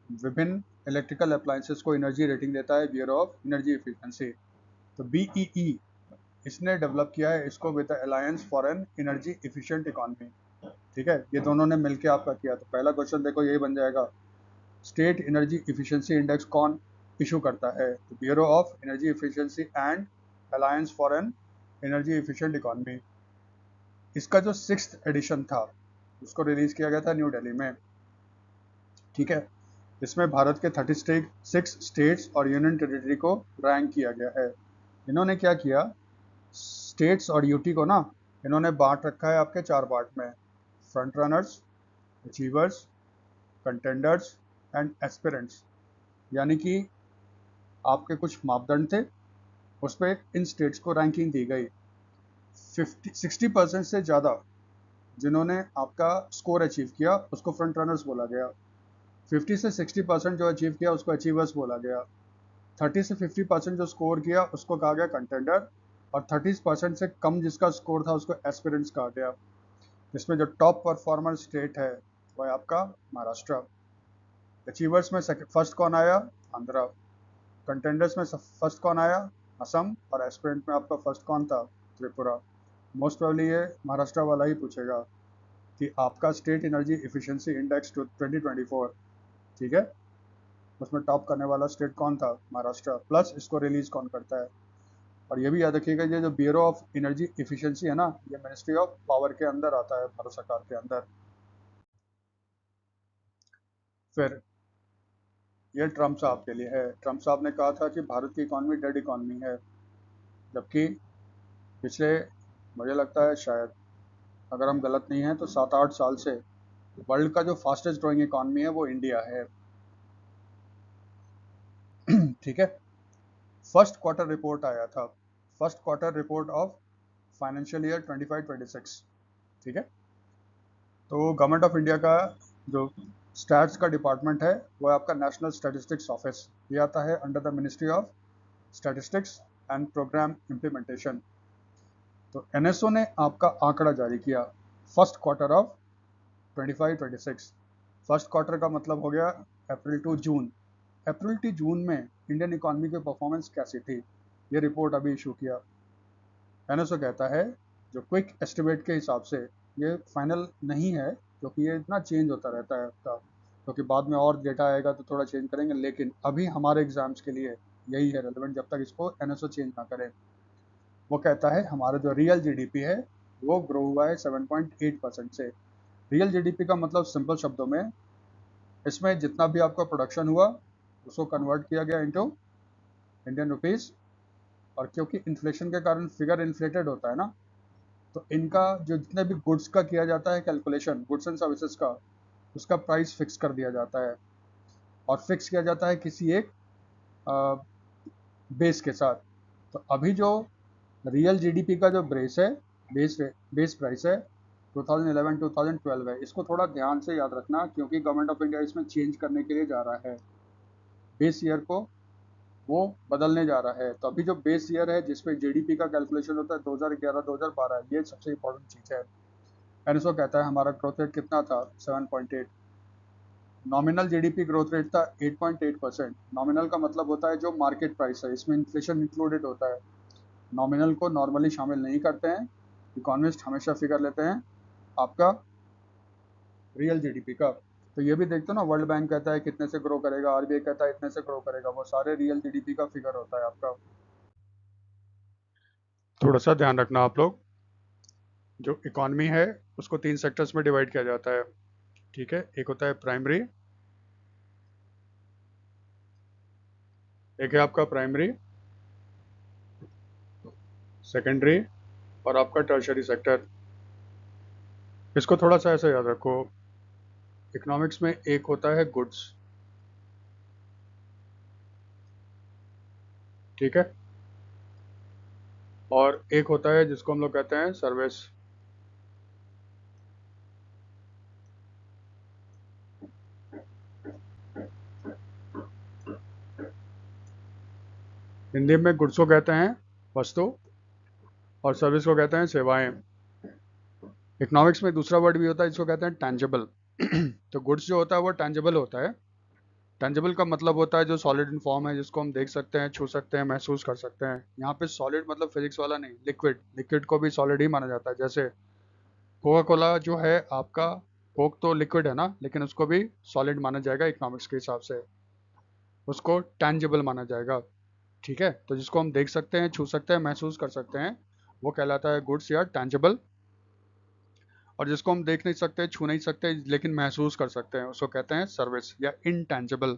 विभिन्न इलेक्ट्रिकल अप्लायंसेस को एनर्जी रेटिंग देता है ब्यूरो ऑफ एनर्जी एफिशिएंसी। तो बीईई इसने डेवलप किया है इसको with alliance for an energy efficient economy. ठीक है, ये दोनों ने मिलकर आपका किया। तो पहला क्वेश्चन देखो यही बन जाएगा, स्टेट एनर्जी एफिशिएंसी इंडेक्स कौन इशू करता है? तो bureau of energy efficiency and alliance for an energy efficient economy. इसका जो 6th एडिशन था उसको रिलीज किया गया था न्यू दिल्ली में। ठीक है, इसमें भारत के 36 स्टेट्स और यूनियन टेरिटरी को रैंक किया गया है। इन्होंने क्या किया, स्टेट्स और यूटी को ना इन्होंने बांट रखा है आपके 4 पार्ट में, front runners, achievers, contenders and aspirants. यानी कि आपके कुछ मापदंड थे, उस पर इन स्टेट्स को रैंकिंग दी गई। 60% से ज़्यादा जिन्होंने आपका स्कोर अचीव किया उसको फ्रंट रनर्स बोला गया। 50 से 60% जो अचीव किया उसको अचीवर्स बोला गया। 30 से 50% जो स्कोर किया उसको कहा गया कंटेंडर। और 30% से कम जिसका स्कोर था उसको एस्पिरेंट्स कहा गया। इसमें जो टॉप परफॉर्मर स्टेट है वो है आपका महाराष्ट्र। अचीवर्स में फर्स्ट कौन आया? आंध्रा। कंटेंडर्स में फर्स्ट कौन आया? असम। और एस्पिरेंट में आपका फर्स्ट कौन था? त्रिपुरा। मोस्ट प्रोबेबली ये महाराष्ट्र वाला ही पूछेगा कि आपका स्टेट एनर्जी एफिशिएंसी इंडेक्स 2024, ठीक है, उसमें टॉप करने वाला स्टेट कौन था? महाराष्ट्र। प्लस इसको रिलीज कौन करता है? और ये भी याद रखिएगा, ये जो ब्यूरो ऑफ एनर्जी एफिशिएंसी है ना, ये मिनिस्ट्री ऑफ पावर के अंदर आता है, भारत सरकार के अंदर। फिर ये ट्रम्प साहब के लिए है। ट्रम्प साहब ने कहा था कि भारत की इकॉनमी डेड इकॉनमी है, जबकि पिछले, मुझे लगता है शायद, अगर हम गलत नहीं हैं तो 7-8 साल से वर्ल्ड का जो फास्टेस्ट ग्रोइंग इकॉनमी है वो इंडिया है। ठीक है, फर्स्ट क्वार्टर रिपोर्ट आया था, first quarter report of financial year 25-26। ठीक है, तो गवर्नमेंट ऑफ इंडिया का जो स्टैट्स का डिपार्टमेंट है वो है आपका नेशनल स्टैटिस्टिक्स ऑफिस। ये आता है under the ministry of statistics and programme implementation. तो एनएसओ ने आपका आंकड़ा जारी किया first quarter of 25-26। First quarter का मतलब हो गया अप्रैल to June. April to June में इंडियन इकोनॉमी की परफॉर्मेंस कैसी थी, ये रिपोर्ट अभी इशू किया। एनएसओ कहता है जो क्विक एस्टिमेट के हिसाब से, ये फाइनल नहीं है क्योंकि ये इतना चेंज होता रहता है आपका, क्योंकि बाद में और डेटा आएगा तो थोड़ा चेंज करेंगे, लेकिन अभी हमारे एग्जाम्स के लिए यही है रेलेवेंट जब तक इसको एनएसओ चेंज ना करे। वो कहता है हमारा जो रियल जीडीपी है वो ग्रो हुआ है 7.8% से। रियल जीडीपी का मतलब सिंपल शब्दों में, इसमें जितना भी आपका प्रोडक्शन हुआ उसको कन्वर्ट किया गया इनटू इंडियन रुपीस। और क्योंकि इन्फ्लेशन के कारण फिगर इन्फ्लेटेड होता है ना, तो इनका जो जितने भी गुड्स का किया जाता है कैलकुलेशन, गुड्स एंड सर्विसेज का, उसका प्राइस फिक्स कर दिया जाता है। और फिक्स किया जाता है किसी एक बेस के साथ। तो अभी जो रियल जीडीपी का जो बेस प्राइस है 2011-2012 है। इसको थोड़ा ध्यान से याद रखना क्योंकि गवर्नमेंट ऑफ इंडिया इसमें चेंज करने के लिए जा रहा है, बेस ईयर को वो बदलने जा रहा है। तो अभी जो बेस ईयर है जिसपे जीडीपी का कैलकुलेशन होता है 2011-2012, ये सबसे इंपॉर्टेंट चीज़ है। एनएसओ कहता है हमारा ग्रोथ रेट कितना था? 7.8। नॉमिनल जीडीपी ग्रोथ रेट था 8.8%। नॉमिनल का मतलब होता है जो मार्केट प्राइस है, इसमें इन्फ्लेशन इंक्लूडेड होता है। नॉमिनल को नॉर्मली शामिल नहीं करते हैं, इकोनॉमिस्ट हमेशा फिगर लेते हैं आपका रियल जीडीपी का। तो ये भी देखते हो ना, वर्ल्ड बैंक कहता है कितने से ग्रो करेगा, आरबीआई कहता है इतने से ग्रो करेगा, वो सारे रियल जीडीपी का फिगर होता है आपका। थोड़ा सा ध्यान रखना आप लोग, जो इकॉनमी है उसको 3 सेक्टर्स में डिवाइड किया जाता है। ठीक है, एक होता है प्राइमरी, एक है आपका प्राइमरी, सेकेंडरी और आपका टर्शरी सेक्टर। इसको थोड़ा सा ऐसे याद रखो, इकोनॉमिक्स में एक होता है गुड्स, ठीक है, और एक होता है जिसको हम लोग कहते हैं सर्विस। हिंदी में गुड्स को कहते हैं वस्तु और सर्विस को कहते हैं सेवाएं। इकोनॉमिक्स में दूसरा वर्ड भी होता है जिसको कहते हैं टैंजिबल। तो गुड्स जो होता है वो टैंजिबल होता है। टैंजिबल का मतलब होता है जो सॉलिड इन फॉर्म है, जिसको हम देख सकते हैं, छू सकते हैं, महसूस कर सकते हैं। यहाँ पे सॉलिड मतलब फिजिक्स वाला नहीं, लिक्विड। लिक्विड को भी सॉलिड ही माना जाता है। जैसे कोका कोला जो है आपका, कोक तो लिक्विड है ना, लेकिन उसको भी सॉलिड माना जाएगा इकोनॉमिक्स के हिसाब से, उसको टैंजिबल माना जाएगा, ठीक है। तो जिसको हम देख सकते हैं, छू सकते हैं, महसूस कर सकते हैं, वो कहलाता है गुड्स या टैंजिबल। और जिसको हम देख नहीं सकते, छू नहीं सकते, लेकिन महसूस कर सकते हैं, उसको कहते हैं सर्विस या इनटैंजिबल।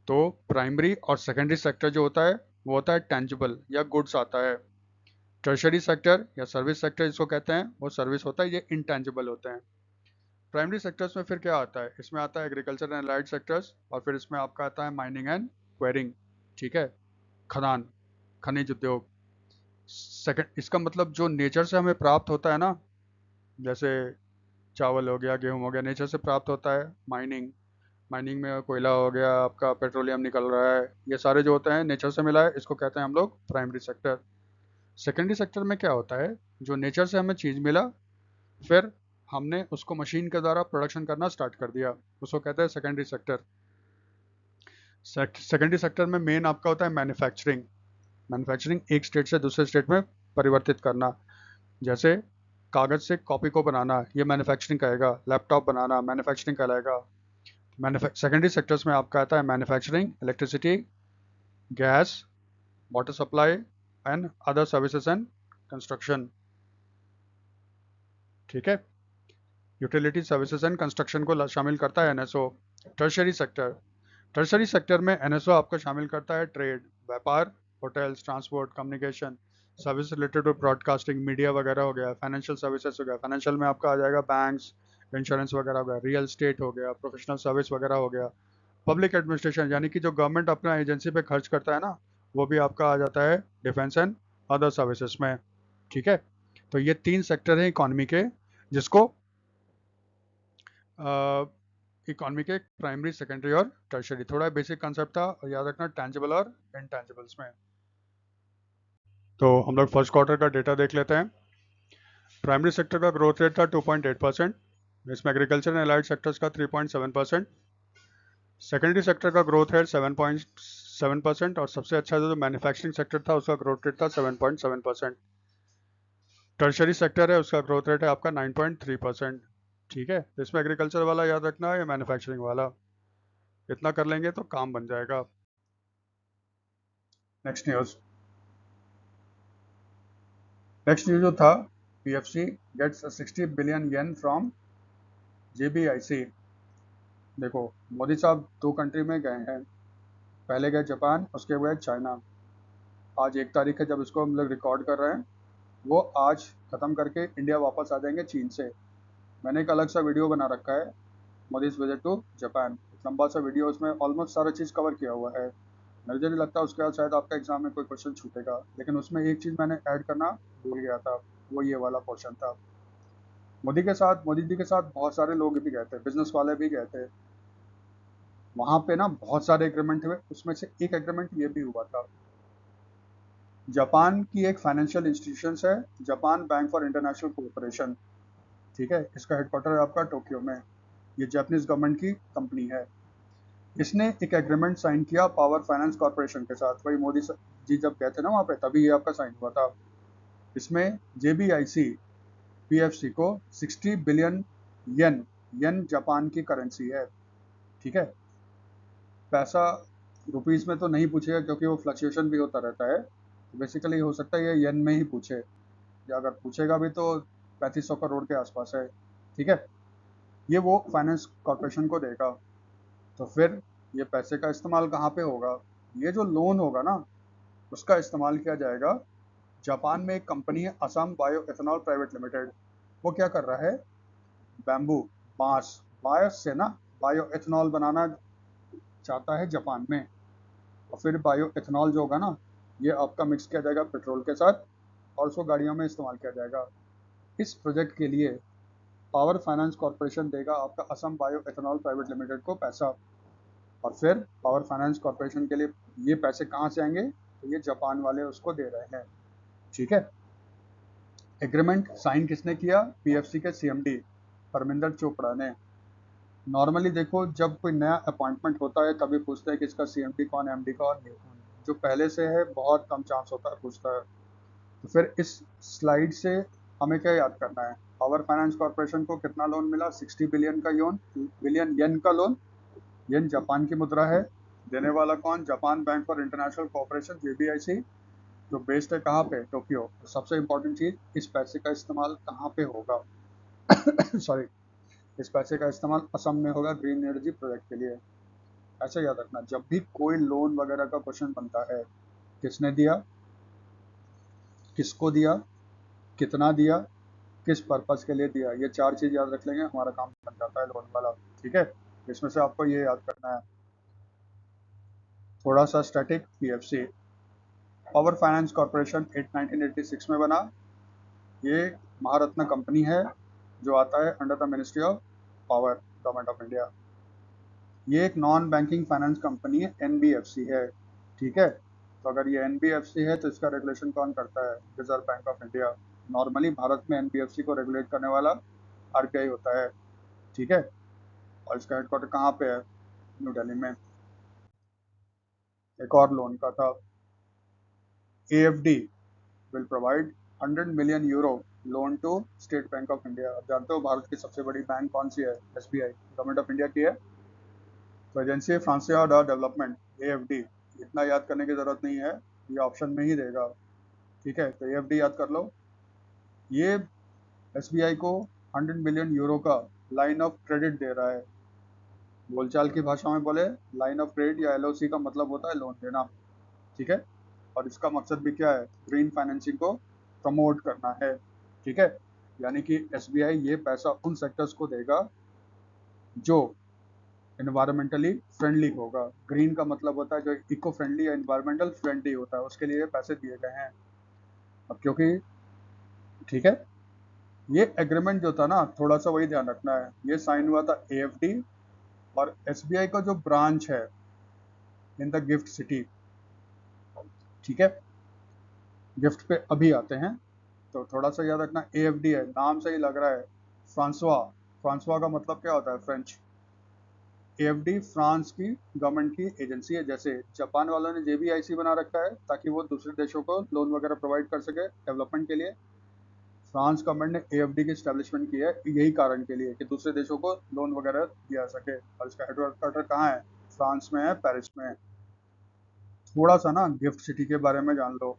तो प्राइमरी और सेकेंडरी सेक्टर जो होता है वो होता है टैंजिबल या गुड्स आता है। टर्शरी सेक्टर या सर्विस सेक्टर जिसको कहते हैं वो सर्विस होता है, ये इनटैंजिबल होते हैं। प्राइमरी सेक्टर्स में फिर क्या आता है, इसमें आता है एग्रीकल्चर एंड अलाइड सेक्टर्स, और फिर इसमें आपका आता है माइनिंग एंड क्वेरिंग, ठीक है, खदान, खनिज उद्योग। सेकंड, इसका मतलब जो नेचर से हमें प्राप्त होता है ना, जैसे चावल हो गया, गेहूं हो गया, नेचर से प्राप्त होता है। माइनिंग, माइनिंग में कोयला हो गया, आपका पेट्रोलियम निकल रहा है, ये सारे जो होते हैं नेचर से मिला है, इसको कहते हैं हम लोग प्राइमरी सेक्टर। सेकेंडरी सेक्टर में क्या होता है, जो नेचर से हमें चीज़ मिला, फिर हमने उसको मशीन के द्वारा प्रोडक्शन करना स्टार्ट कर दिया, उसको कहते हैं सेकेंडरी सेक्टर। सेकेंडरी सेक्टर में मेन आपका होता है मैन्युफैक्चरिंग। मैन्युफैक्चरिंग एक स्टेट से दूसरे स्टेट में परिवर्तित करना, जैसे कागज़ से कॉपी को बनाना, ये मैन्युफैक्चरिंग कहेगा। लैपटॉप बनाना मैन्युफैक्चरिंग कहलाएगा। सेकेंडरी सेक्टर्स में आपका आता है manufacturing, electricity, gas, water supply and other services and construction, ठीक है। यूटिलिटी सर्विसेज एंड कंस्ट्रक्शन को शामिल करता है NSO. Tertiary sector, tertiary sector में एनएसओ आपको शामिल करता है ट्रेड, व्यापार, hotels, transport, communication, service related to broadcasting, media वगैरह हो गया, फाइनेंशियल सर्विसेज हो गया। फाइनेंशियल में आपका आ जाएगा बैंक्स, इंश्योरेंस वगैरह हो गया, रियल स्टेट हो गया, प्रोफेशनल सर्विस वगैरह हो गया। पब्लिक एडमिनिस्ट्रेशन, यानी कि जो गवर्नमेंट अपना एजेंसी पे खर्च करता है ना, वो भी आपका आ जाता है डिफेंस एंड अदर सर्विसेज में, ठीक है। तो ये तीन सेक्टर हैं इकोनॉमी के, जिसको इकोनॉमी के प्राइमरी, सेकेंडरी और टर्शरी। थोड़ा बेसिक कंसेप्ट था, और याद रखना टैंजिबल और इनटैंजिबल्स में। तो हम लोग फर्स्ट क्वार्टर का डेटा देख लेते हैं। प्राइमरी सेक्टर का ग्रोथ रेट था 2.8%, इसमें एग्रीकल्चर एंड एलाइड सेक्टर्स का 3.7%। सेकेंडरी सेक्टर का ग्रोथ रेट 7.7%, और सबसे अच्छा जो मैन्युफैक्चरिंग सेक्टर था उसका ग्रोथ रेट था 7.7%। टर्शरी सेक्टर है, उसका ग्रोथ रेट है आपका 9.3%, ठीक है। तो इसमें एग्रीकल्चर वाला याद रखना है या मैन्युफैक्चरिंग वाला, इतना कर लेंगे तो काम बन जाएगा। नेक्स्ट न्यूज़, नेक्स्ट न्यूज़ जो था, PFC gets 60 billion yen from JBIC. देखो, मोदी साहब दो कंट्री में गए हैं, पहले गए जापान, उसके बाद चाइना। आज 1 तारीख है जब इसको हम लोग रिकॉर्ड कर रहे हैं, वो आज ख़त्म करके इंडिया वापस आ जाएंगे चीन से। मैंने एक अलग सा वीडियो बना रखा है, मोदीज विजिट टू जापान, लंबा सा वीडियो, उसमें ऑलमोस्ट सारा चीज़ कवर किया हुआ है। मुझे नहीं लगता उसके बाद शायद आपका एग्जाम में कोई क्वेश्चन छूटेगा, लेकिन उसमें एक चीज़ मैंने ऐड करना भूल गया था, वो ये वाला पोर्शन था। मोदी जी के साथ बहुत सारे लोग भी गए थे, बिजनेस वाले भी गए थे। वहाँ पे ना बहुत सारे एग्रीमेंट हुए, उसमें से एक एग्रीमेंट ये भी हुआ था। जापान की एक फाइनेंशियल इंस्टीट्यूशन है, Japan bank for international cooperation, ठीक है, इसका हेडक्वार्टर है आपका टोक्यो में। ये जापानीज गवर्नमेंट की कंपनी है। इसने एक एग्रीमेंट साइन किया पावर फाइनेंस कॉर्पोरेशन के साथ, वही मोदी जी जब गए थे ना वहाँ पे, तभी ये आपका साइन हुआ था। इसमें जेबीआईसी पीएफसी को 60 बिलियन येन, येन जापान की करेंसी है, ठीक है। पैसा रुपीस में तो नहीं पूछेगा क्योंकि वो फ्लक्चुएशन भी होता रहता है, तो बेसिकली हो सकता है ये येन में ही पूछे, या अगर पूछेगा भी तो 3500 करोड़ के आसपास है, ठीक है। ये वो फाइनेंस कॉर्पोरेशन को देगा। तो फिर ये पैसे का इस्तेमाल कहाँ पे होगा, ये जो लोन होगा ना, उसका इस्तेमाल किया जाएगा जापान में एक कंपनी है Assam bio ethanol private limited, वो क्या कर रहा है, बैम्बू, बांस से ना बायो एथेनॉल बनाना चाहता है जापान में। और फिर बायो एथेनॉल जो होगा ना, ये आपका मिक्स किया जाएगा पेट्रोल के साथ और उसको गाड़ियों में इस्तेमाल किया जाएगा। इस प्रोजेक्ट के लिए पावर फाइनेंस कॉर्पोरेशन देगा आपका Assam bio ethanol private limited को पैसा। और फिर पावर फाइनेंस कॉर्पोरेशन के लिए ये पैसे कहाँ से आएंगे, तो ये जापान वाले उसको दे रहे हैं। ठीक है। एग्रीमेंट साइन किसने किया, पीएफसी के सीएमडी परमिंदर चोपड़ा ने। नॉर्मली देखो, जब कोई नया अपॉइंटमेंट होता है तभी पूछते हैं कि इसका सीएमडी कौन, एमडी कौन, ये कौन। जो पहले से है बहुत कम चांस होता है पूछता है। तो फिर इस स्लाइड से हमें क्या याद करना है, पावर फाइनेंस कॉर्पोरेशन को कितना लोन मिला, 60 बिलियन का बिलियन येन का लोन। येन जापान की मुद्रा है। देने वाला कौन, Japan bank for international cooperation JBIC, जो बेस्ड है कहाँ पे, टोक्यो। सबसे इंपॉर्टेंट चीज, इस पैसे का इस्तेमाल कहाँ पे होगा सॉरी, इस पैसे का इस्तेमाल असम में होगा ग्रीन एनर्जी प्रोजेक्ट के लिए। ऐसे याद रखना, जब भी कोई लोन वगैरह का क्वेश्चन बनता है, किसने दिया, किसको दिया, कितना दिया, किस पर्पज के लिए दिया, ये 4 चीज याद रख लेंगे, हमारा काम बन जाता है लोन वाला। ठीक है। इसमें से आपको ये याद करना है। थोड़ा सा static, PFC power finance corporation 1986 में बना। ये महारत्न कंपनी है जो आता है under the ministry of power, government of India. ये एक नॉन बैंकिंग फाइनेंस कंपनी है, एनबीएफसी है। ठीक है। तो अगर ये एनबीएफसी है तो इसका रेगुलेशन कौन करता है, reserve bank of India. Normally Bharat में एनबीएफसी को रेगुलेट करने वाला आरबीआई होता है। ठीक है। और इसका हेडक्वार्टर कहाँ पे है, न्यू दिल्ली में। एक और लोन का था, AFD will provide 100 million euro loan to State Bank of India. आप जानते हो भारत की सबसे बड़ी बैंक कौन सी है, एसबीआई, गवर्नमेंट ऑफ इंडिया की है। तो एजेंसी फ्रांसिया डॉ डेवलपमेंट, एएफडी, इतना याद करने की जरूरत नहीं है, ये ऑप्शन में ही देगा। ठीक है। तो एएफडी याद कर लो। ये एसबीआई को 100 मिलियन यूरो का लाइन ऑफ क्रेडिट दे रहा है। बोलचाल की भाषा में बोले, लाइन ऑफ क्रेडिट या एलओसी का मतलब होता है लोन देना। ठीक है। और इसका मकसद भी क्या है, ग्रीन फाइनेंसिंग को प्रमोट करना है। ठीक है। यानी कि एसबीआई ये पैसा उन सेक्टर्स को देगा जो इन्वायरमेंटली फ्रेंडली होगा। ग्रीन का मतलब होता है जो इको फ्रेंडली या इन्वायरमेंटल फ्रेंडली होता है, उसके लिए पैसे दिए गए हैं। अब क्योंकि, ठीक है, ये एग्रीमेंट जो था ना, थोड़ा सा वही ध्यान रखना है, ये साइन हुआ था एएफडी और एसबीआई का जो ब्रांच है इन द गिफ्ट सिटी। ठीक है। गिफ्ट पे अभी आते हैं। तो थोड़ा सा याद रखना, एएफडी है, नाम से ही लग रहा है, फ्रांसवा। फ्रांसवा का मतलब क्या होता है, फ्रेंच। एएफडी फ्रांस की गवर्नमेंट की एजेंसी है। जैसे जापान वालों ने जेबीआईसी बना रखा है ताकि वो दूसरे देशों को लोन वगैरह प्रोवाइड कर सके डेवलपमेंट के लिए। फ्रांस गवर्नमेंट ने एएफडी की स्टैब्लिशमेंट की है यही कारण के लिए कि दूसरे देशों को लोन वगैरह दिया सके। और इसका हेडक्वार्टर कहाँ है, फ्रांस में है, पेरिस में है। थोड़ा सा ना गिफ्ट सिटी के बारे में जान लो।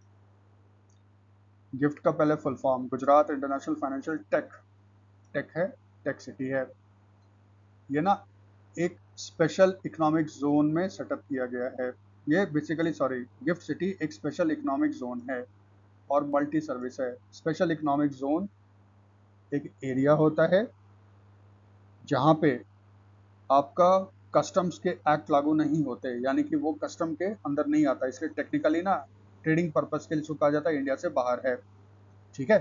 गिफ्ट का पहले full form Gujarat international financial tech, tech है, टेक सिटी है। ये ना एक स्पेशल इकोनॉमिक जोन में सेटअप किया गया है। ये बेसिकली, सॉरी, गिफ्ट सिटी एक स्पेशल इकोनॉमिक जोन है और मल्टी सर्विस है। स्पेशल इकोनॉमिक जोन एक एरिया होता है जहाँ पे आपका कस्टम्स के एक्ट लागू नहीं होते, यानी कि वो कस्टम के अंदर नहीं आता, इसलिए टेक्निकली ना ट्रेडिंग पर्पस के लिए इसको कहा जाता है इंडिया से बाहर है। ठीक है।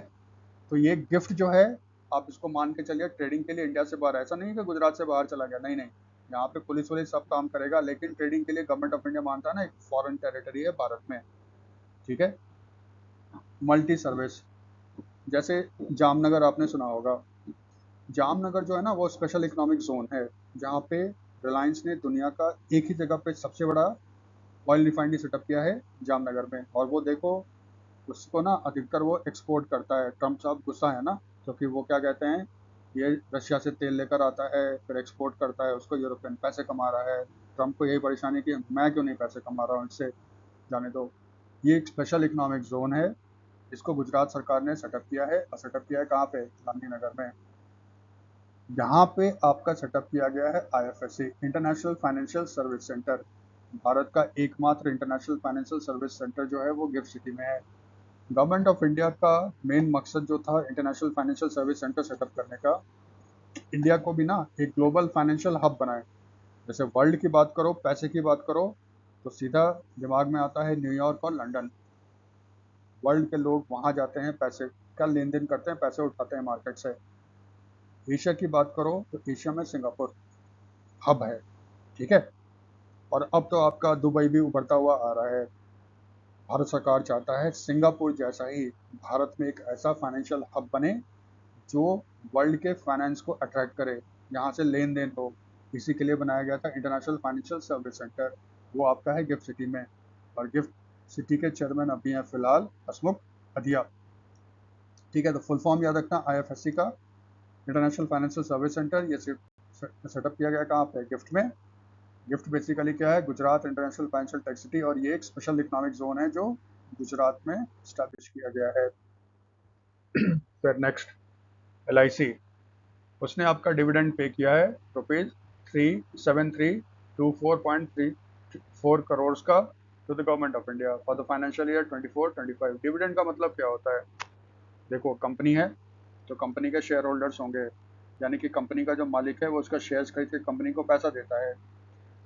तो ये गिफ्ट जो है, आप इसको मान के चलिए ट्रेडिंग के लिए इंडिया से बाहर है। ऐसा नहीं है कि गुजरात से बाहर चला गया, नहीं नहीं, यहाँ पे पुलिस वुलिस सब काम करेगा, लेकिन ट्रेडिंग के लिए गवर्नमेंट ऑफ इंडिया मानता है ना, एक फॉरेन टेरिटरी है भारत में। ठीक है। मल्टी सर्विस, जैसे जामनगर आपने सुना होगा। जामनगर जो है ना, वो स्पेशल इकोनॉमिक जोन है जहाँ पे रिलायंस ने दुनिया का एक ही जगह पे सबसे बड़ा ऑयल रिफाइनरी सेटअप किया है, जामनगर में। और वो देखो, उसको ना अधिकतर वो एक्सपोर्ट करता है। ट्रम्प साहब गुस्सा है ना, क्योंकि वो क्या कहते हैं, ये रशिया से तेल लेकर आता है फिर एक्सपोर्ट करता है, उसको यूरोपियन पैसे कमा रहा है। ट्रम्प को यही परेशानी कि मैं क्यों नहीं पैसे कमा रहा हूँ इससे, जाने दो। ये एक स्पेशल इकोनॉमिक जोन है, इसको गुजरात सरकार ने सेटअप किया है। और सेटअप किया है कहाँ पे, गांधीनगर में। यहाँ पे आपका सेटअप किया गया है IFSC, international financial service centre. Bharat का एकमात्र इंटरनेशनल फाइनेंशियल सर्विस सेंटर जो है वो गिफ्ट सिटी में है। गवर्नमेंट ऑफ इंडिया का मेन मकसद जो था international financial service centre setup करने का, इंडिया को भी ना एक ग्लोबल फाइनेंशियल हब बनाए। जैसे वर्ल्ड की बात करो, पैसे की बात करो, तो सीधा दिमाग में आता है न्यूयॉर्क और लंदन। वर्ल्ड के लोग वहाँ जाते हैं, पैसे का लेन देन करते हैं, पैसे उठाते हैं मार्केट से। एशिया की बात करो तो एशिया में सिंगापुर हब है, ठीक है। और अब तो आपका दुबई भी उभरता हुआ आ रहा है। भारत सरकार चाहता है सिंगापुर जैसा ही भारत में एक ऐसा फाइनेंशियल हब बने जो वर्ल्ड के फाइनेंस को अट्रैक्ट करे, यहाँ से लेन देन हो। इसी के लिए बनाया गया था इंटरनेशनल फाइनेंशियल सर्विस सेंटर। वो आपका है गिफ्ट सिटी में, और गिफ्ट सिटी के चेयरमैन अभी हैं फिलहाल हसमुख अधिया, ठीक है। तो फुल फॉर्म याद रखना IFSC का, इंटरनेशनल फाइनेंशियल सर्विस सेंटर। ये सेटअप किया गया कहाँ पे? गिफ्ट में। गिफ्ट बेसिकली क्या है? Gujarat international financial tech city, और ये एक स्पेशल इकोनॉमिक जोन है जो गुजरात में स्टैब्लिश किया गया है। फिर नेक्स्ट LIC, उसने आपका डिविडेंड पे किया है ₹37324.34 करोड़ का to the government of India for the financial year 24-25। Dividend का मतलब क्या होता है? देखो, कंपनी है तो कंपनी के शेयर होल्डर्स होंगे, यानी कि कंपनी का जो मालिक है वो उसका शेयर्स खरीद के कंपनी को पैसा देता है।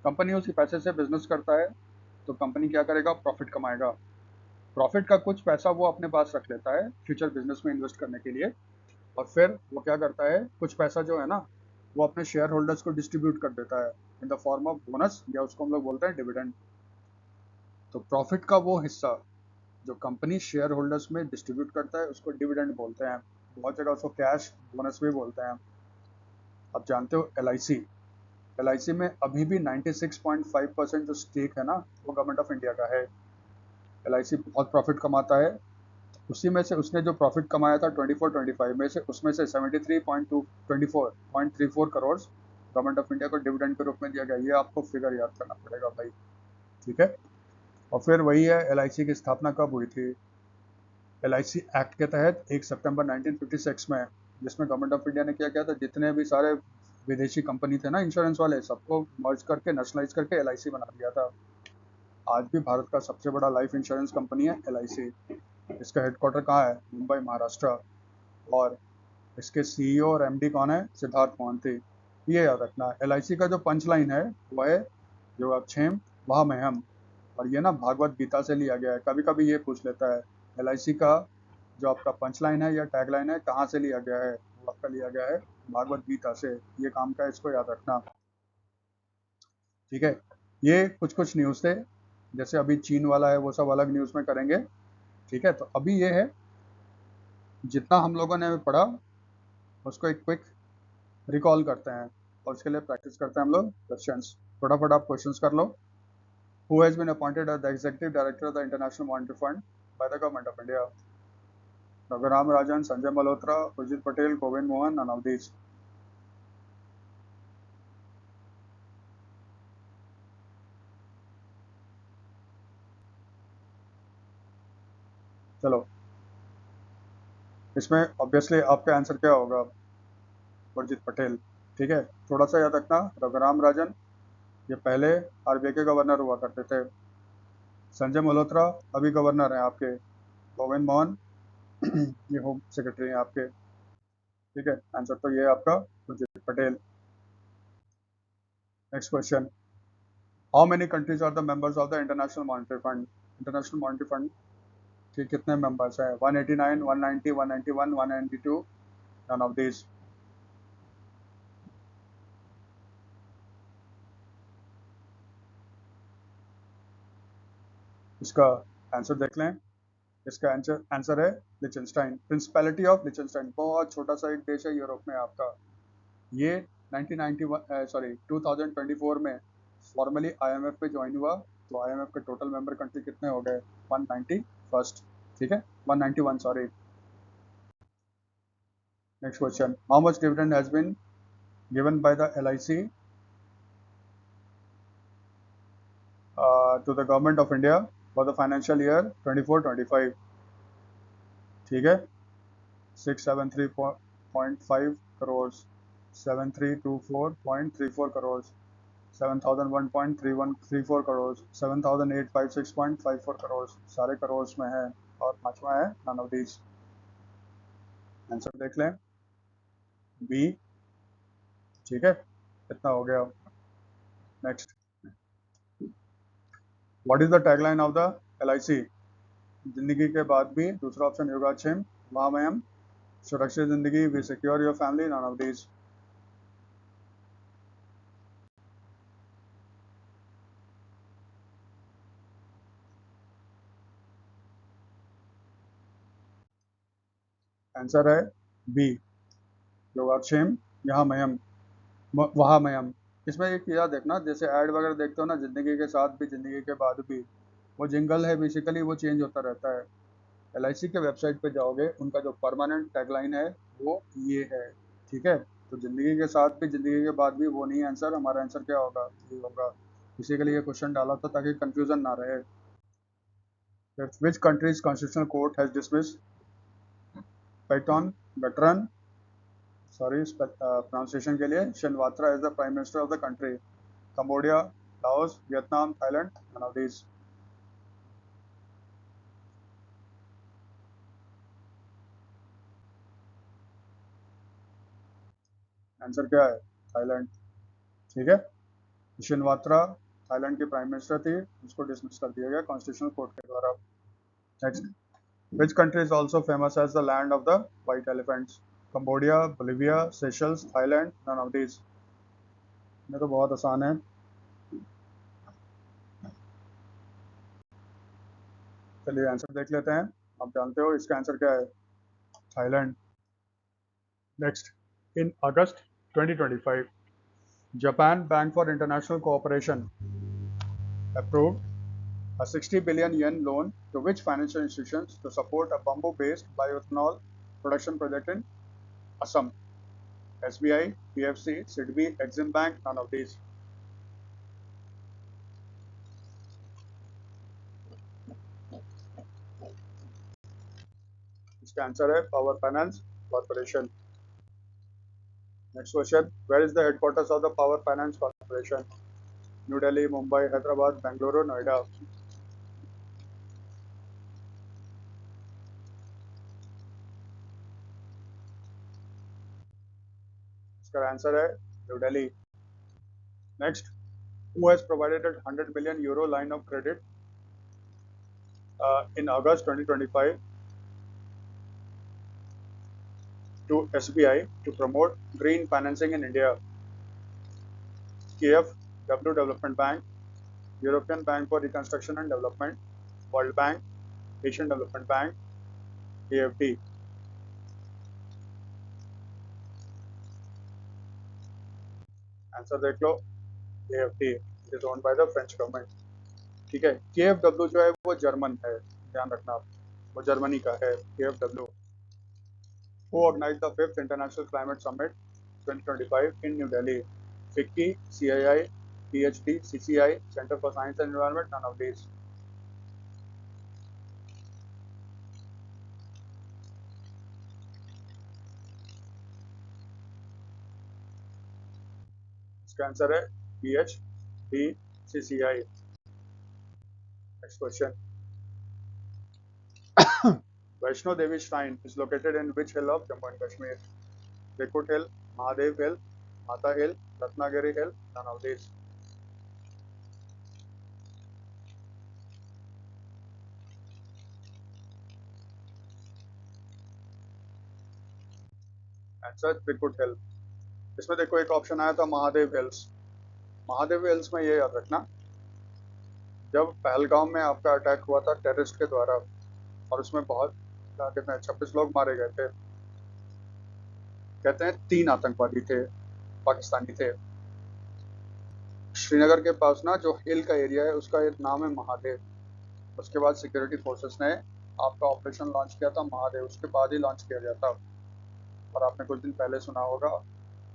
कंपनी उसी पैसे से बिजनेस करता है, तो कंपनी क्या करेगा? प्रॉफिट कमाएगा। प्रॉफिट का कुछ पैसा वो अपने पास रख लेता है फ्यूचर बिजनेस में इन्वेस्ट करने के लिए, और फिर वो क्या करता है? कुछ पैसा जो है ना, वो अपने शेयर होल्डर्स को डिस्ट्रीब्यूट कर देता है in the form of bonus, या उसको हम लोग बोलते हैं डिविडेंड। तो प्रॉफिट का वो हिस्सा जो कंपनी शेयर होल्डर्स में डिस्ट्रीब्यूट करता है उसको डिविडेंड बोलते हैं। बहुत जगह उसको कैश बोनस भी बोलते हैं। अब जानते हो LIC में अभी भी 96.5% जो स्टेक है ना, वो गवर्नमेंट ऑफ इंडिया का है। LIC बहुत प्रॉफिट कमाता है। उसी में से उसने जो प्रॉफिट कमाया था 24-25 में से, उसमें से 73.24 करोड़ गवर्नमेंट ऑफ इंडिया को डिविडेंड के रूप में दिया गया। ये आपको फिगर याद करना पड़ेगा भाई, ठीक है। और फिर वही है, LIC की स्थापना कब हुई थी? LIC एक्ट के तहत 1 सितंबर 1956 में, जिसमें गवर्नमेंट ऑफ इंडिया ने क्या किया था? जितने भी सारे विदेशी कंपनी थे ना इंश्योरेंस वाले, सबको मर्ज करके नेशनलाइज करके LIC बना दिया था। आज भी भारत का सबसे बड़ा लाइफ इंश्योरेंस कंपनी है LIC। इसका हेडक्वार्टर कहाँ है? मुंबई, महाराष्ट्र। और इसके CEO और MD कौन है? सिद्धार्थ मोहंती। ये याद रखना। LIC का जो पंच लाइन है वह है जो अक्षेम वह में हम, और ये ना भागवत गीता से लिया गया है। कभी कभी ये पूछ लेता है LIC का जो आपका पंच लाइन है या टैग लाइन है कहाँ से लिया गया है? वो आपका लिया गया है भागवत गीता से। ये काम का है, इसको याद रखना, ठीक है। ये कुछ कुछ न्यूज़ थे, जैसे अभी चीन वाला है वो सब अलग न्यूज़ में करेंगे, ठीक है। तो अभी ये है, जितना हम लोगों ने पढ़ा उसको एक क्विक रिकॉल करते हैं, और उसके लिए प्रैक्टिस करते हैं हम लोग क्वेश्चंस। फटाफट आप क्वेश्चंस कर लो। Who has been appointed as the executive director of the international monetary fund by the government of India? Raghuram Rajan, Sanjay Malhotra, Urjit Patel, Govind Mohan, none of these. चलो, इसमें ऑब्वियसली आपका आंसर क्या होगा? उर्जित पटेल, ठीक है। थोड़ा सा याद रखना, रघुराम राजन ये पहले RBI के गवर्नर हुआ करते थे। संजय मल्होत्रा अभी गवर्नर हैं आपके। गोविंद मोहन ये होम सेक्रेटरी हैं आपके, ठीक है। आंसर तो ये है आपका Urjit Patel. Next question, how many countries are the members of the international monetary fund? International monetary fund के कितने मेंबर्स हैं? 189, 190, 191, 192, नन ऑफ दिस। इसका आंसर देख लें। इसका आंसर है लिechtenstein, प्रिंसिपैलिटी ऑफ लिechtenstein। बहुत छोटा सा एक देश है यूरोप में आपका। ये 2024 में फॉर्मली IMF पे ज्वाइन हुआ। तो IMF के टोटल मेंबर कंट्री कितने हो गए? 191, ठीक है, 191, sorry. Next question, how much dividend has been given by the LIC to the government of India for the financial year 24-25? ठीक है, 673.5 करोड़, 7324.34 करोड़, 7001.3134 करोड़, 7856.54 करोड़, सारे करोड़ में है। और पांचवा है नन ऑफ दीज। आंसर देख लें, बी। ठीक है, इतना हो गया। Next, what is the tagline of the LIC? जिंदगी के बाद भी, दूसरा ऑप्शन योगाक्षेम, वामयम, सुरक्षित जिंदगी, we secure your family, none of these. Answer है बी, योगाक्षेम यहाँ मयम, वहा मयम। इसमें एक चीज़ देखना, जैसे ऐड वगैरह देखते हो ना, जिंदगी के साथ भी जिंदगी के बाद भी, वो जिंगल है बेसिकली, वो चेंज होता रहता है। LIC के वेबसाइट पे जाओगे, उनका जो परमानेंट टैगलाइन है वो ये है। ठीक है, तो जिंदगी के साथ भी जिंदगी के बाद भी वो नहीं आंसर, हमारा आंसर क्या होगा, ये होगा। इसी के लिए क्वेश्चन डाला था ताकि कंफ्यूजन ना रहे। Which countries constitutional court has dismiss पैटॉन वेटरन, सॉरी प्रोनाउंसिएशन के लिए, Shinawatra as the prime minister of the country? Cambodia, Laos, Vietnam, Thailand, none of these. Answer क्या है, थाईलैंड। ठीक है, शिनवात्रा थाईलैंड की प्राइम मिनिस्टर थी, उसको डिसमिस कर दिया गया कॉन्स्टिट्यूशनल कोर्ट के द्वारा। Next, which country is also famous as the land of the white elephants? Cambodia, Bolivia, Seychelles, Thailand, none of these। ये तो बहुत आसान है, चलिए आंसर देख लेते हैं। आप जानते हो इसका आंसर क्या है, Thailand. Next, in August 2025, Japan bank for international cooperation approved a 60 billion yen loan to which financial institutions to support a bamboo-based bioethanol production project in Assam? SBI, PFC, SIDBI, Exim Bank, none of these। इसका answer है power finance corporation. Next question, where is the headquarters of the power finance corporation? New Delhi, Mumbai, Hyderabad, Bengaluru, Noida? इसका answer है New Delhi. Next, who has provided a 100 million euro line of credit in August 2025 to SBI to promote green financing in India? KfW Development Bank, European Bank for Reconstruction and Development, World Bank, Asian Development Bank, AFD। Answer देख लो, AFD, it is owned by the French government. ठीक है, KfW जो है वो German है, ध्यान रखना आप, वो जर्मनी का है KfW। Who organized the 5th International Climate Summit 2025 in New Delhi? FICCI, CII, PhD, CCI, Center for Science and Environment, none of these। इसका आंसर है PhD, CCI। Next question. Vaishno Devi Shrine is located in which hill of Jammu and Kashmir? Rekut Hill, Mahadev Hill, Mata Hill, Ratnagiri Hill, none of these। Answer Trikut hill. इसमें देखो एक option आया था Mahadev hills. Mahadev hills में ये याद रखना, जब पहलगाम में आपका अटैक हुआ था टेररिस्ट के द्वारा, और उसमें बहुत क्या कहते हैं 26 लोग मारे गए थे, कहते हैं 3 आतंकवादी थे, पाकिस्तानी थे। श्रीनगर के पास ना जो हिल का एरिया है उसका एक नाम है महादेव। उसके बाद सिक्योरिटी फोर्सेस ने आपका ऑपरेशन लॉन्च किया था महादेव, उसके बाद ही लॉन्च किया गया था। और आपने कुछ दिन पहले सुना होगा,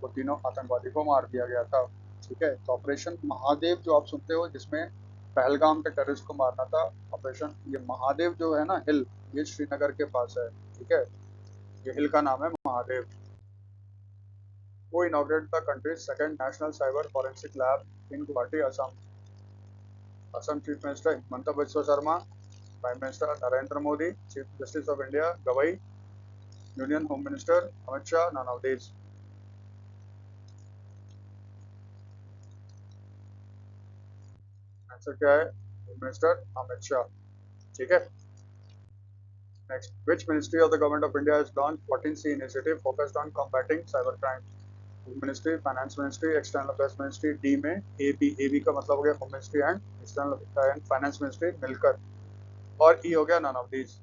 वो तीनों आतंकवादी को मार दिया गया था। ठीक है, तो ऑपरेशन महादेव जो आप सुनते हो, जिसमें पहलगाम के टेररिस्ट को मारना था, ऑपरेशन ये महादेव जो है ना हिल, ये श्रीनगर के पास है। ठीक है, ये हिल का नाम है Mahadev. Who inaugurated the country's second national cyber forensic lab in Guwahati, Assam? Assam Chief Minister Himanta Biswa Sarma, Prime Minister Narendra Modi, Chief Justice of India Gawai, Union Home Minister Amit Shah, none of these. Answer क्या है? Home minister Amit Shah. ठीक है. Next, which ministry of the government of India has launched 14C initiative focused on combating cybercrime? Home ministry, finance ministry, external affairs ministry. D में A B का मतलब हो गया home ministry and external and finance ministry मिलकर, और ई हो गया none of these.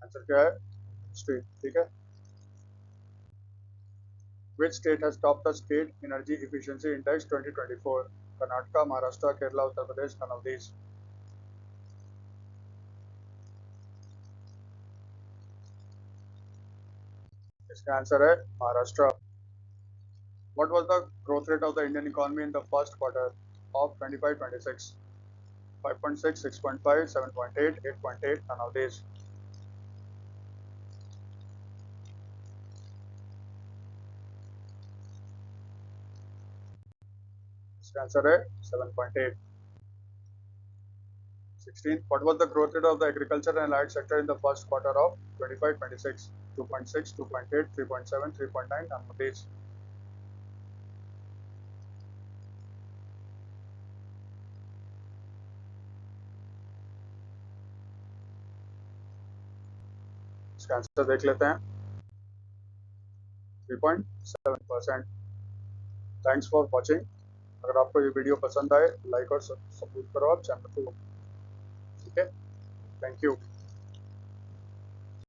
Answer क्या है? मिनिस्ट्री. ठीक है. Which state has topped the state energy efficiency index 2024? Karnataka, Maharashtra, Kerala, Uttar Pradesh, none of these. इसका आंसर है Maharashtra. What was the growth rate of the Indian economy in the first quarter of 25-26? 5.6, 6.5, 7.8, 8.8, none of these. इसका answer है 7.8. 16. What was the growth rate of the agriculture and allied sector in the first quarter of 25-26? 2.6, 2.8, 3.7, 3.9, none of these. इसका answer देख लेते हैं. 3.7%. Thanks for watching. अगर आपको ये video पसंद आए लाइक और सपोर्ट करो आप चैनल को. ठीक है. Thank you.